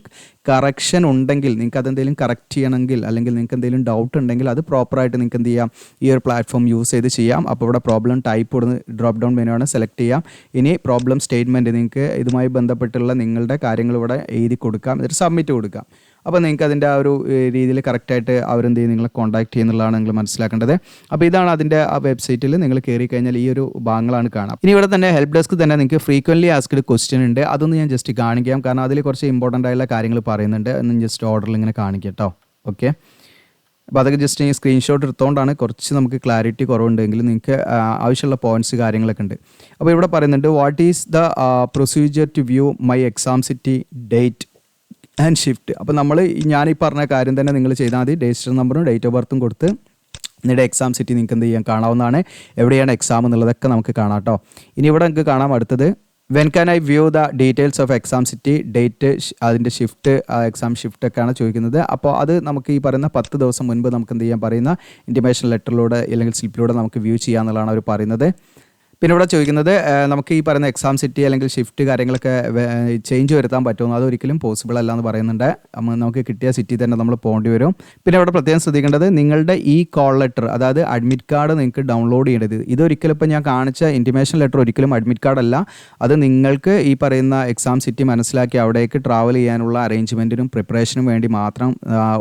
കറക്ഷൻ ഉണ്ടെങ്കിൽ, നിങ്ങൾക്ക് അതെന്തെങ്കിലും കറക്റ്റ് ചെയ്യണമെങ്കിൽ, അല്ലെങ്കിൽ നിങ്ങൾക്ക് എന്തെങ്കിലും ഡൗട്ട് ഉണ്ടെങ്കിൽ അത് പ്രോപ്പറായിട്ട് നിങ്ങൾക്ക് എന്ത് ചെയ്യാം, ഈ ഒരു പ്ലാറ്റ്ഫോം യൂസ് ചെയ്ത് ചെയ്യാം. അപ്പോൾ ഇവിടെ പ്രോബ്ലം ടൈപ്പ് കൊടുന്ന് ഡ്രോപ്പ് ഡൗൺ മെനു ആണ്, സെലക്ട് ചെയ്യാം. ഇനി പ്രോബ്ലം സ്റ്റേറ്റ്മെൻറ്റ്, നിങ്ങൾക്ക് ഇതുമായി ബന്ധപ്പെട്ടുള്ള നിങ്ങളുടെ കാര്യങ്ങൾ ഇവിടെ എഴുതി കൊടുക്കാം, എന്നിട്ട് സബ്മിറ്റ് കൊടുക്കാം. അപ്പോൾ നിങ്ങൾക്ക് അതിൻ്റെ ആ ഒരു രീതിയിൽ കറക്റ്റായിട്ട് അവരെന്ത് ചെയ്യും, നിങ്ങളെ കോൺടാക്ട് ചെയ്യുന്നുള്ളതാണ് നിങ്ങൾ മനസ്സിലാക്കേണ്ടത്. അപ്പോൾ ഇതാണ് അതിൻ്റെ ആ വെബ്സൈറ്റിൽ നിങ്ങൾ കയറി കഴിഞ്ഞാൽ ഈ ഒരു ഭാഗങ്ങളാണ് കാണാം. ഇനി ഇവിടെ തന്നെ ഹെൽപ്പ് ഡെസ്ക് തന്നെ നിങ്ങൾക്ക് ഫ്രീക്വൻ്റ്ലി ആസ്ക്ഡ് ക്വസ്റ്റ്യൻ ഉണ്ട്. അതൊന്ന് ഞാൻ ജസ്റ്റ് കാണിക്കാം, കാരണം അതിൽ കുറച്ച് ഇമ്പോർട്ടൻ്റ് ആയിട്ടുള്ള കാര്യങ്ങൾ പറയുന്നുണ്ട്. എന്ന് ജസ്റ്റ് ഓർഡറിൽ ഇങ്ങനെ കാണിക്കാം കേട്ടോ. ഓക്കെ, അപ്പോൾ അതൊക്കെ ജസ്റ്റ് ഈ സ്ക്രീൻഷോട്ട് എടുത്തുകൊണ്ടാണ്, കുറച്ച് നമുക്ക് ക്ലാരിറ്റി കുറവുണ്ടെങ്കിലും നിങ്ങൾക്ക് ആവശ്യമുള്ള പോയിൻറ്റ്സ് കാര്യങ്ങളൊക്കെ ഉണ്ട്. അപ്പോൾ ഇവിടെ പറയുന്നുണ്ട്, what is the procedure to view my exam city date and shift. അപ്പോൾ നമ്മൾ ഞാൻ ഈ പറഞ്ഞ കാര്യം തന്നെ നിങ്ങൾ ചെയ്താൽ മതി. രജിസ്റ്റർ നമ്പറും ഡേറ്റ് ഓഫ് ബർത്തും കൊടുത്ത് നിങ്ങളുടെ എക്സാം സിറ്റി നിങ്ങൾക്ക് എന്ത് ചെയ്യാൻ കാണാവുന്നതാണ്. എവിടെയാണ് എക്സാം എന്നുള്ളതൊക്കെ നമുക്ക് കാണാം കേട്ടോ. ഇനി ഇവിടെ നിങ്ങൾക്ക് കാണാം അടുത്തത്, when can eye view the details of exam city date, അതിൻ്റെ ഷിഫ്റ്റ്, എക്സാം ഷിഫ്റ്റ് ഒക്കെയാണ് ചോദിക്കുന്നത്. അപ്പോൾ അത് നമുക്ക് ഈ പറയുന്ന 10 ദിവസം മുൻപ് നമുക്ക് എന്ത് ചെയ്യാൻ പറയുന്ന ഇൻറ്റിമേഷൻ ലെറ്ററിലൂടെ അല്ലെങ്കിൽ സ്ലിപ്പിലൂടെ നമുക്ക് വ്യൂ ചെയ്യാമെന്നുള്ളതാണ് അവർ പറയുന്നത്. പിന്നെ ഇവിടെ ചോദിക്കുന്നത്, നമുക്ക് ഈ പറയുന്ന എക്സാം സിറ്റി അല്ലെങ്കിൽ ഷിഫ്റ്റ് കാര്യങ്ങളൊക്കെ ചേഞ്ച് വരുത്താൻ പറ്റുമോ, അതൊരിക്കലും പോസിബിൾ അല്ല എന്ന് പറയുന്നുണ്ട്. നമുക്ക് കിട്ടിയ സിറ്റി തന്നെ നമ്മൾ പോകേണ്ടി വരും. പിന്നെ ഇവിടെ പ്രത്യേകം ശ്രദ്ധിക്കേണ്ടത്, നിങ്ങളുടെ ഈ കോൾ ലെറ്റർ, അതായത് അഡ്മിറ്റ് കാർഡ് നിങ്ങൾക്ക് ഡൗൺലോഡ് ചെയ്യേണ്ടത്, ഇതൊരിക്കലും ഇപ്പോൾ ഞാൻ കാണിച്ച ഇൻറ്റിമേഷൻ ലെറ്റർ ഒരിക്കലും അഡ്മിറ്റ് കാർഡ് അല്ല. അത് നിങ്ങൾക്ക് ഈ പറയുന്ന എക്സാം സിറ്റി മനസ്സിലാക്കി അവിടേക്ക് ട്രാവൽ ചെയ്യാനുള്ള അറേഞ്ച്മെൻറ്റിനും പ്രിപ്പറേഷനും വേണ്ടി മാത്രം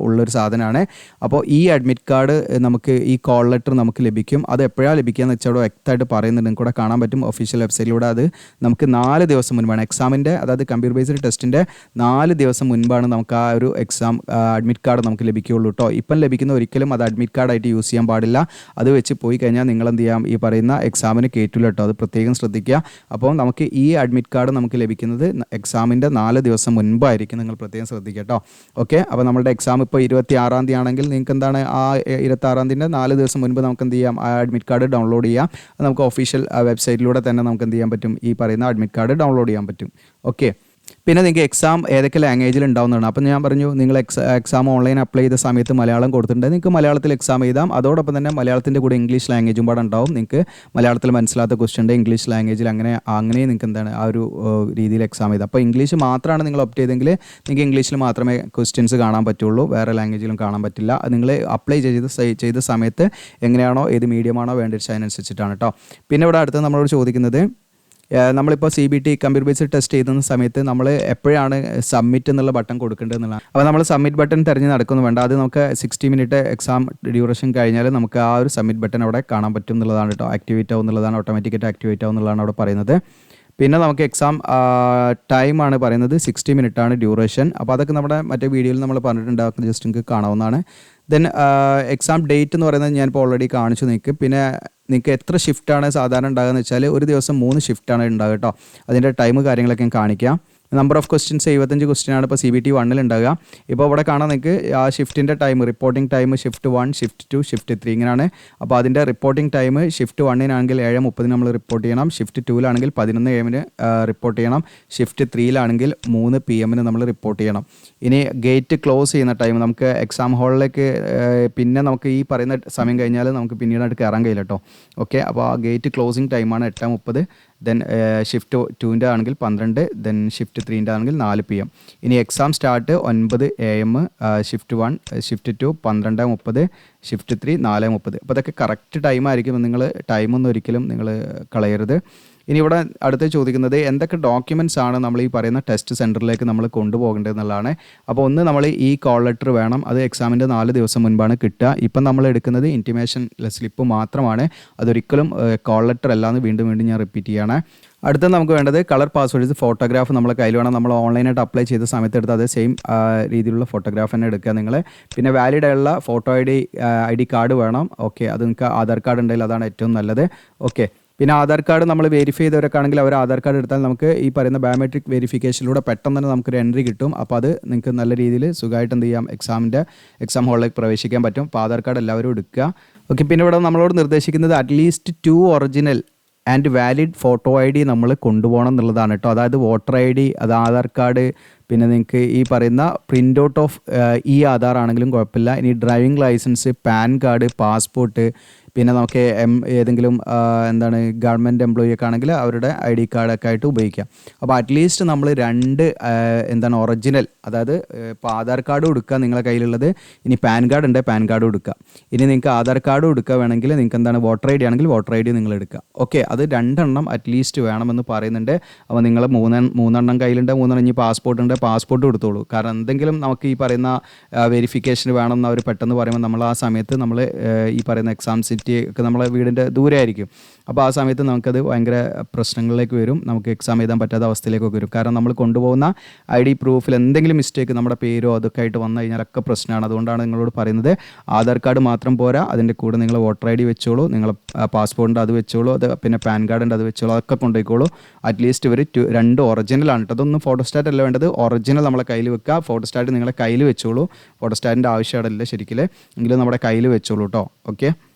ഉള്ളൊരു സാധനമാണ്. അപ്പോൾ ഈ അഡ്മിറ്റ് കാർഡ് നമുക്ക് ഈ കോൾ ലെറ്റർ നമുക്ക് ലഭിക്കും. അത് എപ്പോഴാണ് ലഭിക്കുക എന്ന് വെച്ചാൽ വ്യക്തമായിട്ട് പറയുന്നുണ്ട്, കൂടെ കാണാൻ പറ്റും ഒഫീഷ്യൽ വെബ്സൈറ്റിലൂടെ. അത് നമുക്ക് 4 ദിവസം മുൻപാണ് എക്സാമിൻ്റെ, അതായത് കമ്പ്യൂട്ടർ ബേസ്ഡ് ടെസ്റ്റിൻ്റെ 4 ദിവസം മുൻപാണ് നമുക്ക് ആ ഒരു എക്സാം അഡ്മിറ്റ് കാർഡ് നമുക്ക് ലഭിക്കുകയുള്ളൂ കേട്ടോ. ഇപ്പം ലഭിക്കുന്ന ഒരിക്കലും അത് അഡ്മിറ്റ് കാർഡായിട്ട് യൂസ് ചെയ്യാൻ പാടില്ല. അത് വെച്ച് പോയി കഴിഞ്ഞാൽ നിങ്ങൾ എന്ത് ചെയ്യാം, ഈ പറയുന്ന എക്സാമിന് കയറ്റില്ല കേട്ടോ. അത് പ്രത്യേകം ശ്രദ്ധിക്കുക. അപ്പോൾ നമുക്ക് ഈ അഡ്മിറ്റ് കാർഡ് നമുക്ക് ലഭിക്കുന്നത് എക്സാമിൻ്റെ 4 ദിവസം മുൻപായിരിക്കും. നിങ്ങൾ പ്രത്യേകം ശ്രദ്ധിക്കുക കേട്ടോ. ഓക്കെ, അപ്പോൾ നമ്മുടെ എക്സാം ഇപ്പോൾ 26-ാം തീയതി ആണെങ്കിൽ നിങ്ങൾക്ക് എന്താണ് ആ 26-ാം തീയതിൻ്റെ 4 ദിവസം മുൻപ് നമുക്ക് എന്ത് ചെയ്യാം, ആ അഡ്മിറ്റ് കാർഡ് ഡൗൺലോഡ് ചെയ്യാം. അത് നമുക്ക് ഒഫീഷ്യൽ വെബ്സൈറ്റിലൂടെ തന്നെ നമുക്ക് എന്ത് ചെയ്യാൻ പറ്റും, ഈ പറയുന്ന അഡ്മിറ്റ് കാർഡ് ഡൗൺലോഡ് ചെയ്യാൻ പറ്റും. ഓക്കെ, പിന്നെ നിങ്ങൾക്ക് എക്സാം ഏതൊക്കെ ലാംഗ്വേജിൽ ഉണ്ടാവുന്നതാണ്. അപ്പോൾ ഞാൻ പറഞ്ഞു, നിങ്ങൾ എക്സാം ഓൺലൈൻ അപ്ലൈ ചെയ്ത സമയത്ത് മലയാളം കൊടുത്തിട്ടുണ്ട്, നിങ്ങൾക്ക് മലയാളത്തിൽ എക്സാം എഴുതാം. അതോടൊപ്പം തന്നെ മലയാളത്തിൻ്റെ കൂടെ ഇംഗ്ലീഷ് ലാംഗ്വേജും പാടെ ഉണ്ടാവും. നിങ്ങൾക്ക് മലയാളത്തിൽ മനസ്സിലാത്ത ക്വസ്റ്റ്യൻ ഇംഗ്ലീഷ് ലാംഗ്വേജിൽ അങ്ങനെ നിങ്ങൾക്ക് എന്താണ് ആ ഒരു രീതിയിൽ എക്സാം എഴുതാം. അപ്പോൾ ഇംഗ്ലീഷ് മാത്രമാണ് നിങ്ങൾ ഓപ്റ്റ് ചെയ്തെങ്കിൽ നിങ്ങൾക്ക് ഇംഗ്ലീഷിൽ മാത്രമേ ക്വസ്റ്റ്യൻസ് കാണാൻ പറ്റുള്ളൂ, വേറെ ലാംഗ്വേജിലും കാണാൻ പറ്റില്ല. അത് നിങ്ങൾ അപ്ലൈ ചെയ്ത സമയത്ത് എങ്ങനെയാണോ, ഏത് മീഡിയമാണോ വേണ്ടത് അതിനനുസരിച്ചിട്ടാണ് കേട്ടോ. പിന്നെ ഇവിടെ അടുത്ത് നമ്മളോട് ചോദിക്കുന്നത്, നമ്മളിപ്പോൾ CBT കമ്പ്യൂട്ടർ ബേസ്ഡ് ടെസ്റ്റ് ചെയ്യുന്ന സമയത്ത് നമ്മൾ എപ്പോഴാണ് സബ്മിറ്റ് എന്നുള്ള ബട്ടൺ കൊടുക്കേണ്ടത് എന്നുള്ളതാണ്. അപ്പോൾ നമ്മൾ സബ്മിറ്റ് ബട്ടൺ തിരഞ്ഞ് നടക്കുന്നു വേണ്ട. അത് നമുക്ക് 60 മിനിറ്റ് എക്സാം ഡ്യൂറേഷൻ കഴിഞ്ഞാൽ നമുക്ക് ആ ഒരു സബ്മിറ്റ് ബട്ടൺ അവിടെ കാണാൻ പറ്റും എന്നുള്ളതാണ് കേട്ടോ. ആക്ടിവേറ്റ് ആവും എന്നുള്ളതാണ്, ഓട്ടോമാറ്റിക്കായിട്ട് ആക്ടിവേറ്റ് ആവും എന്നുള്ളതാണ് അവിടെ പറയുന്നത്. പിന്നെ നമുക്ക് എക്സാം ടൈമാണ് പറയുന്നത് 60 മിനിറ്റാണ് ഡ്യൂറേഷൻ. അപ്പോൾ അതൊക്കെ നമ്മുടെ മറ്റേ വീഡിയോയിൽ നമ്മൾ പറഞ്ഞിട്ടുണ്ടാകും, ജസ്റ്റ് നിങ്ങൾക്ക് കാണാവുന്നതാണ്. ദെൻ എക്സാം ഡേറ്റ് എന്ന് പറയുന്നത് ഞാനിപ്പോൾ ഓൾറെഡി കാണിച്ചു നിങ്ങൾക്ക്. പിന്നെ നിങ്ങൾക്ക് എത്ര ഷിഫ്റ്റാണ് സാധാരണ ഉണ്ടാകുക എന്ന് വെച്ചാൽ ഒരു ദിവസം 3 ഷിഫ്റ്റാണ് ഉണ്ടാകുക കേട്ടോ. അതിൻ്റെ ടൈം കാര്യങ്ങളൊക്കെ ഞാൻ കാണിക്കാം. നമ്പർ ഓഫ് ക്വസ്റ്റ്യൻസ് 75 ക്വസ്റ്റ്യനാണ് ഇപ്പോൾ CBT 1 ഉണ്ടാകുക. ഇപ്പോൾ ഇവിടെ കാണാൻ നിങ്ങൾക്ക് ആ ഷിഫ്റ്റിൻ്റെ time, reporting time shift 1, shift 2, shift 3 ഇങ്ങനെയാണ്. അപ്പോൾ അതിൻ്റെ റിപ്പോർട്ടിംഗ് ടൈം ഷിഫ്റ്റ് 1-നാണെങ്കിൽ 7:30 നമ്മൾ റിപ്പോർട്ട് ചെയ്യണം, ഷിഫ്റ്റ് 2-ലാണെങ്കിൽ 11 AM റിപ്പോർട്ട് ചെയ്യണം, ഷിഫ്റ്റ് 3-ലാണെങ്കിൽ 3 PM നമ്മൾ റിപ്പോർട്ട് ചെയ്യണം. ഇനി ഗേറ്റ് ക്ലോസ് ചെയ്യുന്ന ടൈം നമുക്ക് എക്സാം ഹാളിലേക്ക് പിന്നെ നമുക്ക് ഈ പറയുന്ന സമയം കഴിഞ്ഞാൽ നമുക്ക് പിന്നീടായിട്ട് കയറാൻ കഴിയില്ല കേട്ടോ. ഓക്കെ, അപ്പോൾ ആ ഗേറ്റ് ക്ലോസിങ് ടൈമാണ് 8:30. ദെൻ ഷിഫ്റ്റ് 2-ൻ്റെ ആണെങ്കിൽ 12, ദെൻ ഷിഫ്റ്റ് 3-ൻ്റെ ആണെങ്കിൽ 4 PM. ഇനി exam start 9 AM, shift 1, shift 2 12:30, shift 3 4:30. അപ്പോൾ ഇതൊക്കെ കറക്റ്റ് ടൈമായിരിക്കും. നിങ്ങൾ ടൈമൊന്നും ഒരിക്കലും നിങ്ങൾ കളയരുത്. ഇനി ഇവിടെ അടുത്ത് ചോദിക്കുന്നത് എന്തൊക്കെ ഡോക്യുമെൻറ്റ്സ് ആണ് നമ്മൾ ഈ പറയുന്ന ടെസ്റ്റ് സെൻറ്ററിലേക്ക് നമ്മൾ കൊണ്ടുപോകേണ്ടത് എന്നുള്ളതാണ്. അപ്പോൾ ഒന്ന് നമ്മൾ ഈ കോൾ ലെറ്റർ വേണം, അത് എക്സാമിൻ്റെ 4 ദിവസം മുൻപാണ് കിട്ടുക. ഇപ്പം നമ്മൾ എടുക്കുന്നത് ഇൻറ്റിമേഷൻ സ്ലിപ്പ് മാത്രമാണ്, അതൊരിക്കലും കോൾ ലെറ്റർ അല്ലാന്ന് വീണ്ടും ഞാൻ റിപ്പീറ്റ് ചെയ്യാണ്. അടുത്ത നമുക്ക് വേണ്ടത് കളർ പാസ്വേഡ്സ് ഫോട്ടോഗ്രാഫ് നമ്മളെ കയ്യിൽ വേണം. നമ്മൾ ഓൺലൈനായിട്ട് അപ്ലൈ ചെയ്ത സമയത്ത് എടുത്ത് അതേ സെയിം രീതിയിലുള്ള ഫോട്ടോഗ്രാഫ് തന്നെ എടുക്കുക നിങ്ങൾ. പിന്നെ വാലിഡ് ആയുള്ള ഫോട്ടോ ഐ ഡി കാർഡ് വേണം. ഓക്കെ, അത് നിങ്ങൾക്ക് ആധാർ കാർഡ് ഉണ്ടെങ്കിൽ അതാണ് ഏറ്റവും നല്ലത്. ഓക്കെ, പിന്നെ ആധാർ കാർഡ് നമ്മൾ വെരിഫൈ ചെയ്തവരൊക്കെ ആണെങ്കിൽ അവർ ആധാർ കാർഡ് എടുത്താൽ നമുക്ക് ഈ പറയുന്ന ബയോമെട്രിക് വെരിഫിക്കേഷനിലൂടെ പെട്ടെന്ന് തന്നെ നമുക്കൊരു എൻട്രി കിട്ടും. അപ്പോൾ അത് നിങ്ങൾക്ക് നല്ല രീതിയിൽ സുഖമായിട്ട് എന്ത് ചെയ്യാം, എക്സാം ഹാളിലേക്ക് പ്രവേശിക്കാൻ പറ്റും. അപ്പോൾ ആധാർ കാർഡ് എല്ലാവരും എടുക്കുക. ഓക്കെ, പിന്നെ ഇവിടെ നമ്മളോട് നിർദ്ദേശിക്കുന്നത് at least 2 original and valid photo ID നമ്മൾ കൊണ്ടുപോകണം എന്നുള്ളതാണ് കേട്ടോ. അതായത് വോട്ടർ ID, അത് ആധാർ കാർഡ്, പിന്നെ നിങ്ങൾക്ക് ഈ പറയുന്ന പ്രിൻ്റ് ഔട്ട് ഓഫ് ഈ ആധാർ ആണെങ്കിലും കുഴപ്പമില്ല. ഇനി driving licence, PAN card, passport, പിന്നെ നമുക്ക് ഏതെങ്കിലും എന്താണ് ഗവൺമെൻറ് എംപ്ലോയി ഒക്കെ ആണെങ്കിൽ അവരുടെ ID കാർഡൊക്കെ ആയിട്ട് ഉപയോഗിക്കാം. അപ്പോൾ അറ്റ്ലീസ്റ്റ് നമ്മൾ 2 എന്താണ് ഒറിജിനൽ, അതായത് ഇപ്പോൾ ആധാർ കാർഡും എടുക്കുക നിങ്ങളെ കയ്യിലുള്ളത്, ഇനി പാൻ കാർഡ് ഉണ്ട് പാൻ കാർഡും എടുക്കുക, ഇനി നിങ്ങൾക്ക് ആധാർ കാർഡും എടുക്കുക വേണമെങ്കിൽ നിങ്ങൾക്ക് എന്താണ് വോട്ടർ ID ആണെങ്കിൽ വോട്ടർ ID നിങ്ങൾ എടുക്കുക. ഓക്കെ, അത് 2 എണ്ണം അറ്റ്ലീസ്റ്റ് വേണമെന്ന് പറയുന്നുണ്ട്. അപ്പോൾ നിങ്ങൾ 3 എണ്ണം കയ്യിലുണ്ട്, 3 എണ്ണം ഇനി പാസ്പോർട്ട് ഉണ്ട്, പാസ്പോർട്ട് എടുത്തോളൂ. കാരണം എന്തെങ്കിലും നമുക്ക് ഈ പറയുന്ന വെരിഫിക്കേഷൻ വേണമെന്ന് അവർ പെട്ടെന്ന് പറയുമ്പോൾ നമ്മൾ ആ സമയത്ത് നമ്മൾ ഈ പറയുന്ന എക്സാം സിറ്റി ഒക്കെ നമ്മളെ വീടിൻ്റെ ദൂരെ ആയിരിക്കും. അപ്പോൾ ആ സമയത്ത് നമുക്കത് ഭയങ്കര പ്രശ്നങ്ങളിലേക്ക് വരും, നമുക്ക് എക്സാം എഴുതാൻ പറ്റാത്ത അവസ്ഥയിലേക്കൊക്കെ വരും. കാരണം നമ്മൾ കൊണ്ടുപോകുന്ന ID പ്രൂഫിൽ എന്തെങ്കിലും മിസ്റ്റേക്ക് നമ്മുടെ പേരോ അതൊക്കെ ആയിട്ട് വന്നു കഴിഞ്ഞാലൊക്കെ പ്രശ്നമാണ്. അതുകൊണ്ടാണ് നിങ്ങളോട് പറയുന്നത് ആധാർ കാർഡ് മാത്രം പോരാ, അതിൻ്റെ കൂടെ നിങ്ങൾ വോട്ടർ ID വെച്ചോളൂ, നിങ്ങൾ പാസ്പോർട്ടിൻ്റെ അത് വെച്ചോളൂ, അത് പിന്നെ പാൻ കാർഡിൻ്റെ അത് വെച്ചോളൂ, അതൊക്കെ കൊണ്ടുപോയിക്കോളൂ. അറ്റ്ലീസ്റ്റ് ഇവർ 2 ഒറിജിനലാണ് കേട്ടോ. അതൊന്നും ഫോട്ടോസ്റ്റാറ്റ് അല്ല വേണ്ടത്, ഒറിജിനൽ നമ്മളെ കയ്യിൽ വെക്കുക. ഫോട്ടോസ്റ്റാറ്റ് നിങ്ങളെ കയ്യിൽ വെച്ചോളൂ, ഫോട്ടോസ്റ്റാറ്റിൻ്റെ ആവശ്യമില്ല ശരിക്കും, എങ്കിലും നമ്മുടെ കയ്യിൽ വെച്ചോളൂ കേട്ടോ. ഓക്കെ,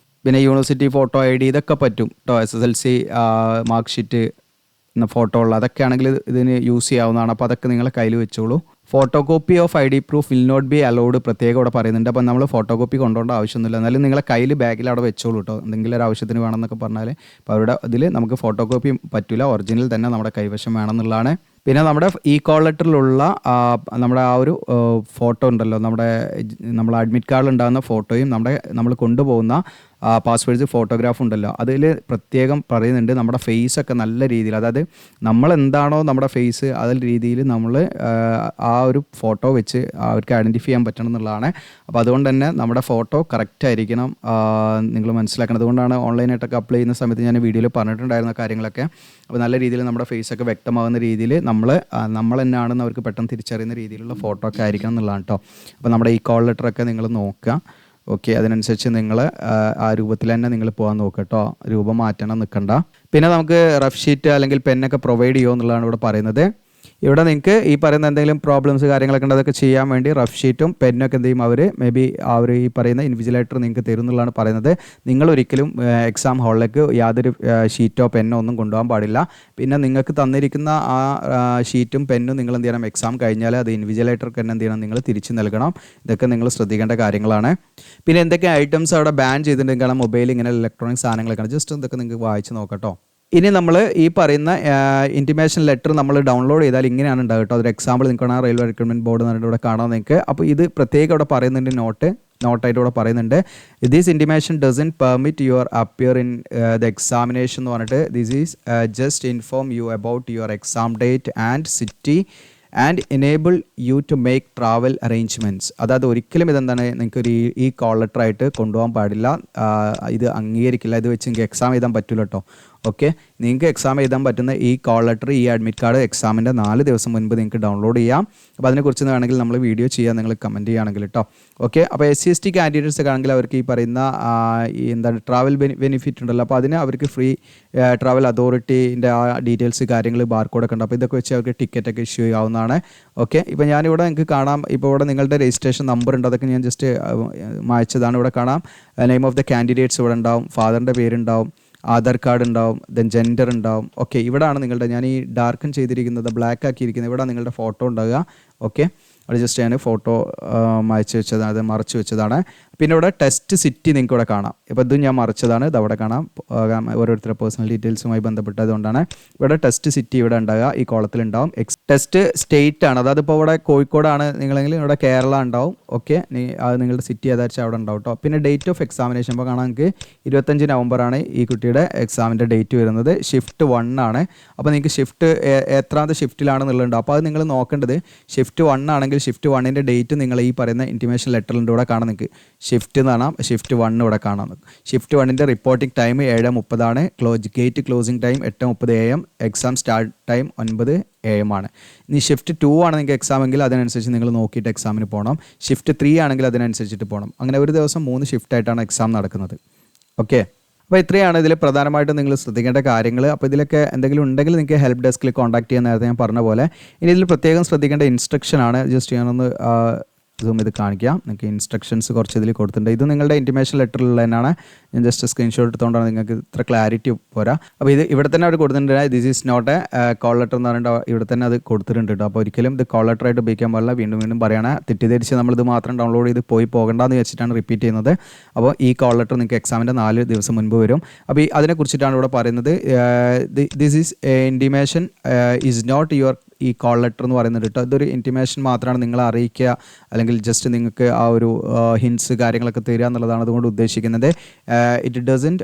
പിന്നെ യൂണിവേഴ്സിറ്റി ഫോട്ടോ ID ഇതൊക്കെ പറ്റും കേട്ടോ. SSLC മാർക്ക് ഷീറ്റ് ഫോട്ടോ ഉള്ള അതൊക്കെ ആണെങ്കിൽ ഇതിന് യൂസ് ചെയ്യാവുന്നതാണ്. അപ്പോൾ അതൊക്കെ നിങ്ങളെ കയ്യിൽ വെച്ചോളൂ. Photo copy of ID proof will not be allowed പ്രത്യേകം ഇവിടെ പറയുന്നുണ്ട്. അപ്പോൾ നമ്മൾ ഫോട്ടോ കോപ്പി കൊണ്ടുപോകേണ്ട ആവശ്യമൊന്നുമില്ല, എന്നാലും നിങ്ങളെ കയ്യിൽ ബാഗിൽ അവിടെ വെച്ചോളൂ കേട്ടോ. എന്തെങ്കിലും ഒരു ആവശ്യത്തിന് വേണമെന്നൊക്കെ പറഞ്ഞാൽ അപ്പോൾ അവരുടെ ഇതിൽ നമുക്ക് ഫോട്ടോ കോപ്പി പറ്റില്ല, ഒറിജിനൽ തന്നെ നമ്മുടെ കൈവശം വേണമെന്നുള്ളതാണ്. പിന്നെ നമ്മുടെ ഈ കോൾ ലെറ്ററിലുള്ള നമ്മുടെ ആ ഒരു ഫോട്ടോ ഉണ്ടല്ലോ, നമ്മൾ അഡ്മിറ്റ് കാർഡിൽ ഉണ്ടാകുന്ന ഫോട്ടോയും നമ്മൾ കൊണ്ടുപോകുന്ന പാസ്വേഡ്സ് ഫോട്ടോഗ്രാഫ് ഉണ്ടല്ലോ, അതിൽ പ്രത്യേകം പറയുന്നുണ്ട് നമ്മുടെ ഫേസൊക്കെ നല്ല രീതിയിൽ, അതായത് നമ്മളെന്താണോ നമ്മുടെ ഫേസ് അതിൽ രീതിയിൽ നമ്മൾ ആ ഒരു ഫോട്ടോ വെച്ച് അവർക്ക് ഐഡൻറ്റിഫൈ ചെയ്യാൻ പറ്റണം എന്നുള്ളതാണ്. അപ്പോൾ അതുകൊണ്ട് തന്നെ നമ്മുടെ ഫോട്ടോ കറക്റ്റ് ആയിരിക്കണം, നിങ്ങൾ മനസ്സിലാക്കണം. അതുകൊണ്ടാണ് ഓൺലൈനായിട്ടൊക്കെ അപ്ലൈ ചെയ്യുന്ന സമയത്ത് ഞാൻ വീഡിയോയിൽ പറഞ്ഞിട്ടുണ്ടായിരുന്ന കാര്യങ്ങളൊക്കെ. അപ്പോൾ നല്ല രീതിയിൽ നമ്മുടെ ഫേസൊക്കെ വ്യക്തമാകുന്ന രീതിയിൽ നമ്മൾ തന്നെയാണെന്ന് അവർക്ക് പെട്ടെന്ന് തിരിച്ചറിയുന്ന രീതിയിലുള്ള ഫോട്ടോ ഒക്കെ ആയിരിക്കണം എന്നുള്ളതാണ് കേട്ടോ. അപ്പോൾ നമ്മുടെ ഈ കോൾ ലെറ്ററൊക്കെ നിങ്ങൾ നോക്കുക. ഓക്കെ, അതിനനുസരിച്ച് നിങ്ങൾ ആ രൂപത്തിൽ തന്നെ നിങ്ങൾ പോകാൻ നോക്കുക കേട്ടോ, രൂപം മാറ്റണം നിൽക്കണ്ട. പിന്നെ നമുക്ക് റഫ് ഷീറ്റ് അല്ലെങ്കിൽ പെന്നൊക്കെ പ്രൊവൈഡ് ചെയ്യുമോ എന്നുള്ളതാണ് ഇവിടെ പറയുന്നത്. ഇവിടെ നിങ്ങൾക്ക് ഈ പറയുന്ന എന്തെങ്കിലും പ്രോബ്ലംസ് കാര്യങ്ങളൊക്കെ ഉണ്ട്, അതൊക്കെ ചെയ്യാൻ വേണ്ടി റഫ് ഷീറ്റും പെന്നൊക്കെ എന്ത് ചെയ്യും അവർ, മേ ബി അവർ ഈ പറയുന്ന ഇൻവിജിലേറ്റർ നിങ്ങൾക്ക് തരും എന്നുള്ളതാണ് പറയുന്നത്. നിങ്ങളൊരിക്കലും എക്സാം ഹാളിലേക്ക് യാതൊരു ഷീറ്റോ പെന്നോ ഒന്നും കൊണ്ടുപോകാൻ പാടില്ല. പിന്നെ നിങ്ങൾക്ക് തന്നിരിക്കുന്ന ആ ഷീറ്റും പെന്നും നിങ്ങൾ എന്ത് ചെയ്യണം, എക്സാം കഴിഞ്ഞാൽ അത് ഇൻവിജിലേറ്റർക്ക് തന്നെ എന്ത് ചെയ്യണം, നിങ്ങൾ തിരിച്ച് നൽകണം. ഇതൊക്കെ നിങ്ങൾ ശ്രദ്ധിക്കേണ്ട കാര്യങ്ങളാണ്. പിന്നെ എന്തൊക്കെ ഐറ്റംസ് അവിടെ ബാൻ ചെയ്തിട്ടുണ്ടെങ്കിൽ, കാരണം മൊബൈൽ ഇങ്ങനെ ഇലക്ട്രോണിക് സാധനങ്ങളൊക്കെയാണ്, ജസ്റ്റ് ഇതൊക്കെ നിങ്ങൾക്ക് വായിച്ച് നോക്കട്ടോ. ഇനി നമ്മൾ ഈ പറയുന്ന ഇൻറ്റിമേഷൻ ലെറ്റർ നമ്മൾ ഡൗൺലോഡ് ചെയ്താൽ ഇങ്ങനെയാണ് ഉണ്ടാകുക കേട്ടോ. അതൊരു എക്സാമ്പിൾ നിങ്ങൾക്ക് ആ റെയിൽവേ റിക്രൂട്ട്മെൻറ്റ് ബോർഡ് എന്ന് പറഞ്ഞിട്ട് ഇവിടെ കാണാൻ നിങ്ങൾക്ക്. അപ്പോൾ ഇത് പ്രത്യേകം ഇവിടെ പറയുന്നുണ്ട്, നോട്ടായിട്ട് ഇവിടെ പറയുന്നുണ്ട്, this intimation doesn't permit your appear in the examination എന്ന് പറഞ്ഞിട്ട്, this is just inform you about your exam date and city and enable you to make travel arrangements. അതായത് ഒരിക്കലും ഇതെന്താണ്, നിങ്ങൾക്കൊരു ഈ കോൾ ലെറ്റർ ആയിട്ട് കൊണ്ടുപോകാൻ പാടില്ല, ഇത് അംഗീകരിക്കില്ല, ഇത് വെച്ച് നിങ്ങൾക്ക് എക്സാം എഴുതാൻ പറ്റില്ല കേട്ടോ. ഓക്കെ, നിങ്ങൾക്ക് എക്സാം എഴുതാൻ പറ്റുന്ന ഈ കോൾ ലെറ്റർ, ഈ അഡ്മിറ്റ് കാർഡ് എക്സാമിൻ്റെ 4 ദിവസം മുൻപ് നിങ്ങൾക്ക് ഡൗൺലോഡ് ചെയ്യാം. അപ്പോൾ അതിനെക്കുറിച്ച് വേണമെങ്കിൽ നമ്മൾ വീഡിയോ ചെയ്യാം, നിങ്ങൾ കമൻറ്റ് ചെയ്യുകയാണെങ്കിൽ കേട്ടോ. ഓക്കെ, അപ്പോൾ SC/ST കാൻഡിഡേറ്റ്സ് ഒക്കെ ആണെങ്കിൽ അവർക്ക് ഈ പറയുന്ന എന്താണ് ട്രാവൽ ബെനിഫിറ്റ് ഉണ്ടല്ലോ, അപ്പോൾ അതിന് അവർക്ക് ഫ്രീ ട്രാവൽ അതോറിറ്റീൻ്റെ ആ ഡീറ്റെയിൽസ് കാര്യങ്ങൾ ബാർകോഡൊക്കെ ഉണ്ട്. അപ്പോൾ ഇതൊക്കെ വെച്ച് അവർക്ക് ടിക്കറ്റൊക്കെ ഇഷ്യൂ ചെയ്യാവുന്നതാണ്. ഓക്കെ, ഇപ്പോൾ ഞാനിവിടെ നിങ്ങൾക്ക് കാണാം, ഇപ്പോൾ ഇവിടെ നിങ്ങളുടെ രജിസ്ട്രേഷൻ നമ്പർ ഉണ്ട്, അതൊക്കെ ഞാൻ ജസ്റ്റ് മായ്ച്ചതാണ്. ഇവിടെ കാണാം നെയിം ഓഫ് ദ കാൻഡിഡേറ്റ്സ് ഇവിടെ ഉണ്ടാവും, ഫാദറിൻ്റെ പേരുണ്ടാവും, ആധാർ കാർഡ് ഉണ്ടാവും, ദെൻ ജെൻഡർ ഉണ്ടാവും. ഓക്കെ, ഇവിടെയാണ് നിങ്ങളുടെ, ഞാൻ ഈ ഡാർക്കൻ ചെയ്തിരിക്കുന്നത്, ബ്ലാക്ക് ആക്കിയിരിക്കുന്നത്, ഇവിടെ നിങ്ങളുടെ ഫോട്ടോ ഉണ്ടാവുക. ഓക്കെ, അവിടെ ജസ്റ്റ് ഞാൻ ഫോട്ടോ മായ്ച്ച് വെച്ചതാണ്, അത് മറച്ച് വെച്ചതാണ്. പിന്നെ ഇവിടെ ടെസ്റ്റ് സിറ്റി നിങ്ങൾക്ക് ഇവിടെ കാണാം. ഇപ്പോൾ ഇതും ഞാൻ മറച്ചതാണ്, ഇത് അവിടെ കാണാം, ഓരോരുത്തരുടെ പേഴ്സണൽ ഡീറ്റെയിൽസുമായി ബന്ധപ്പെട്ടതുകൊണ്ടാണ്. ഇവിടെ ടെസ്റ്റ് സിറ്റി ഇവിടെ ഉണ്ടാവുക, ഈ കോളത്തിലുണ്ടാവും. ടെസ്റ്റ് സ്റ്റേറ്റ് ആണ്, അതായത് ഇപ്പോൾ ഇവിടെ കോഴിക്കോടാണ് നിങ്ങളെങ്കിൽ ഇവിടെ കേരള ഉണ്ടാവും. ഓക്കെ, അത് നിങ്ങളുടെ സിറ്റി ഏതാച്ചാൽ അവിടെ ഉണ്ടാവും കേട്ടോ. പിന്നെ ഡേറ്റ് ഓഫ് എക്സാമിനേഷൻ ഇപ്പോൾ കാണാം, നിങ്ങൾക്ക് 25 നവംബറാണ് ഈ കുട്ടിയുടെ എക്സാമിൻ്റെ ഡേറ്റ് വരുന്നത്. ഷിഫ്റ്റ് 1 ആണ്. അപ്പോൾ നിങ്ങൾക്ക് ഷിഫ്റ്റ് എത്രാമത്തെ ഷിഫ്റ്റിലാണെന്നുള്ളത്. അപ്പോൾ അത് നിങ്ങൾ നോക്കേണ്ടത് ഷിഫ്റ്റ് 1 ആണെങ്കിൽ ഷിഫ്റ്റ് 1ൻ്റെ ഡേറ്റ് നിങ്ങൾ ഈ പറയുന്ന ഇൻറ്റിമേഷൻ ലെറ്ററിൻ്റെ കൂടെ കാണാൻ നിങ്ങൾക്ക് ഷിഫ്റ്റ് എന്ന് പറഞ്ഞാൽ ഷിഫ്റ്റ് 1 ഇവിടെ കാണാം. ഷിഫ്റ്റ് 1ൻ്റെ റിപ്പോർട്ടിംഗ് ടൈം 7:30 ആണ്, gate closing time 8:30 AM, exam start time 9 AM ആണ്. ഇനി ഷിഫ്റ്റ് 2 ആണ് നിങ്ങൾക്ക് എക്സാം എങ്കിൽ അതിനനുസരിച്ച് നിങ്ങൾ നോക്കിയിട്ട് എക്സാമിന് പോകണം. ഷിഫ്റ്റ് 3 ആണെങ്കിൽ അതിനനുസരിച്ചിട്ട് പോകണം. അങ്ങനെ ഒരു ദിവസം 3 ഷിഫ്റ്റായിട്ടാണ് എക്സാം നടക്കുന്നത്. ഓക്കെ, അപ്പോൾ ഇത്രയാണ് ഇതിൽ പ്രധാനമായിട്ടും നിങ്ങൾ ശ്രദ്ധിക്കേണ്ട കാര്യങ്ങൾ. അപ്പോൾ ഇതിലൊക്കെ എന്തെങ്കിലും ഉണ്ടെങ്കിൽ നിങ്ങൾക്ക് ഹെൽപ്പ് ഡെസ്കിൽ കോൺടാക്ട് ചെയ്യാൻ നേരത്തെ ഞാൻ പറഞ്ഞ പോലെ. ഇനി ഇതിൽ പ്രത്യേകം ശ്രദ്ധിക്കേണ്ട ഇൻസ്ട്രക്ഷനാണ്, ജസ്റ്റ് ഞാനൊന്ന് സൂം ഇത് കാണിക്കാം. നിങ്ങൾക്ക് ഇൻസ്ട്രക്ഷൻസ് കുറച്ച് ഇതിൽ കൊടുത്തിട്ടുണ്ട്. ഇത് നിങ്ങളുടെ ഇൻറ്റിമേഷൻ ലെറ്ററിലുള്ള തന്നെയാണ്, ഞാൻ ജസ്റ്റ് സ്ക്രീൻഷോട്ട് എടുത്തുകൊണ്ടാണ്, നിങ്ങൾക്ക് ഇത്ര ക്ലാരിറ്റി പോരാ. അപ്പോൾ ഇത് ഇവിടെ തന്നെ അവർ കൊടുത്തിട്ടുണ്ട്, this is not a call letter എന്ന് പറഞ്ഞിട്ട് ഇവിടെ തന്നെ അത് കൊടുത്തിട്ടുണ്ട് കേട്ടോ. അപ്പോൾ ഒരിക്കലും ഇത് കോൾ ലെറ്റർ ആയിട്ട് ഉപയോഗിക്കാൻ പാടില്ല. വീണ്ടും പറയണേ, തെറ്റിദ്ധരിച്ച് നമ്മളിത് മാത്രം ഡൗൺലോഡ് ചെയ്ത് പോകണ്ടെന്ന് വെച്ചിട്ടാണ് റിപ്പീറ്റ് ചെയ്യുന്നത്. അപ്പോൾ ഈ കോൾ ലെറ്റർ നിങ്ങൾക്ക് എക്സാമിൻ്റെ 4 ദിവസം മുൻപ് വരും. അപ്പോൾ അതിനെക്കുറിച്ചിട്ടാണ് ഇവിടെ പറയുന്നത്, this is intimation is not your ഈ കോൾ ലെറ്റർ എന്ന് പറയുന്നത് കേട്ടോ. ഇതൊരു ഇൻറ്റിമേഷൻ മാത്രമാണ്, നിങ്ങളെ അറിയിക്കുക അല്ലെങ്കിൽ ജസ്റ്റ് നിങ്ങൾക്ക് ആ ഒരു ഹിൻസ് കാര്യങ്ങളൊക്കെ തരിക എന്നുള്ളതാണ് അതുകൊണ്ട് ഉദ്ദേശിക്കുന്നത്. It doesn't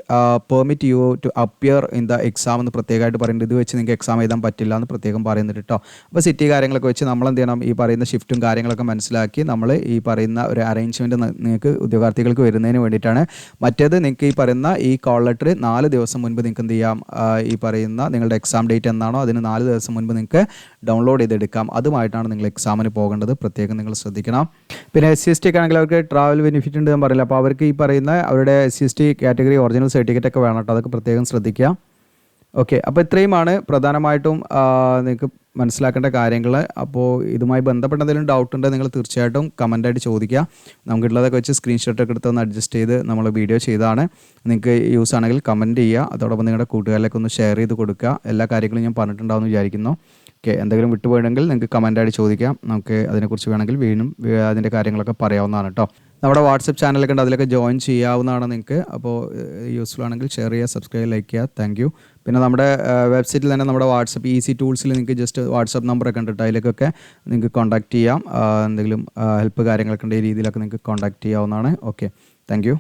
permit you to appear in the exam എന്ന് പ്രത്യേകമായിട്ട് പറയുന്നത്. ഇത് വെച്ച് നിങ്ങൾക്ക് എക്സാം എഴുതാൻ പറ്റില്ല എന്ന് പ്രത്യേകം പറയുന്നുണ്ട് കേട്ടോ. അപ്പോൾ സിറ്റി കാര്യങ്ങളൊക്കെ വെച്ച് നമ്മൾ എന്ത് ചെയ്യണം, ഈ പറയുന്ന ഷിഫ്റ്റും കാര്യങ്ങളൊക്കെ മനസ്സിലാക്കി നമ്മൾ ഈ പറയുന്ന ഒരു അറേഞ്ച്മെൻറ്റ് നിങ്ങൾക്ക് ഉദ്യോഗാർത്ഥികൾക്ക് വരുന്നതിന് വേണ്ടിയിട്ടാണ്. മറ്റേത് നിങ്ങൾക്ക് ഈ പറയുന്ന ഈ കോൾ ലെറ്റർ 4 ദിവസം മുൻപ് നിങ്ങൾക്ക് എന്ത് ചെയ്യാം, ഈ പറയുന്ന നിങ്ങളുടെ എക്സാം ഡേറ്റ് എന്നാണോ അതിന് 4 ദിവസം മുൻപ് നിങ്ങൾക്ക് ഡൗൺലോഡ് ചെയ്തെടുക്കാം. അതുമായിട്ടാണ് നിങ്ങൾ എക്സാമിന് പോകേണ്ടത്, പ്രത്യേകം നിങ്ങൾ ശ്രദ്ധിക്കണം. പിന്നെ SC/ST ഒക്കെ ആണെങ്കിൽ അവർക്ക് ട്രാവൽ ബെനിഫിറ്റ് ഉണ്ട് ഞാൻ പറയില്ല. അപ്പോൾ അവർക്ക് ഈ പറയുന്ന അവരുടെ SC/ST കാറ്റഗറി ഒറിജിനൽ സർട്ടിഫിക്കറ്റ് ഒക്കെ വേണം കേട്ടോ, അതൊക്കെ പ്രത്യേകം ശ്രദ്ധിക്കുക. ഓക്കെ, അപ്പോൾ ഇത്രയുമാണ് പ്രധാനമായിട്ടും നിങ്ങൾക്ക് മനസ്സിലാക്കേണ്ട കാര്യങ്ങൾ. അപ്പോൾ ഇതുമായി ബന്ധപ്പെട്ട എന്തെങ്കിലും ഡൗട്ട് ഉണ്ടെങ്കിൽ നിങ്ങൾ തീർച്ചയായിട്ടും കമൻറ്റായിട്ട് ചോദിക്കുക. നമുക്കുള്ളതൊക്കെ വെച്ച് സ്ക്രീൻഷോട്ടൊക്കെ എടുത്തൊന്ന് അഡ്ജസ്റ്റ് ചെയ്ത് നമ്മൾ വീഡിയോ ചെയ്താണ്. നിങ്ങൾക്ക് യൂസ് ആണെങ്കിൽ കമൻറ്റ് ചെയ്യുക, അതോടൊപ്പം നിങ്ങളുടെ കൂട്ടുകാരിലേക്ക് ഒന്ന് ഷെയർ ചെയ്ത് കൊടുക്കുക. എല്ലാ കാര്യങ്ങളും ഞാൻ പറഞ്ഞിട്ടുണ്ടാവുമെന്ന് വിചാരിക്കുന്നു. ഓക്കെ, എന്തെങ്കിലും വിട്ടുപോയിട്ടുണ്ടെങ്കിൽ നിങ്ങൾക്ക് കമൻറ്റായിട്ട് ചോദിക്കാം, നമുക്ക് അതിനെക്കുറിച്ച് വേണമെങ്കിൽ വീണ്ടും അതിൻ്റെ കാര്യങ്ങളൊക്കെ പറയാവുന്നതാണ് കേട്ടോ. നമ്മുടെ വാട്സപ്പ് ചാനലൊക്കെ ഉണ്ട്, അതിലൊക്കെ ജോയിൻ ചെയ്യാവുന്നതാണ് നിങ്ങൾക്ക്. അപ്പോൾ യൂസ്ഫുൾ ആണെങ്കിൽ ഷെയർ ചെയ്യുക, സബ്സ്ക്രൈബ്, ലൈക്ക് ചെയ്യുക. Thank you. പിന്നെ നമ്മുടെ വെബ്സൈറ്റിൽ തന്നെ നമ്മുടെ വാട്സപ്പ് ഈസി ടൂൾസിൽ നിങ്ങൾക്ക് ജസ്റ്റ് വാട്സപ്പ് നമ്പറൊക്കെ ഉണ്ട്, അതിലേക്കൊക്കെ നിങ്ങൾക്ക് കോൺടാക്ട് ചെയ്യാം. എന്തെങ്കിലും ഹെൽപ്പ് കാര്യങ്ങളൊക്കെ ഉണ്ട്, ഈ രീതിയിലൊക്കെ നിങ്ങൾക്ക് കോൺടാക്ട് ചെയ്യാവുന്നതാണ്. Okay, thank you.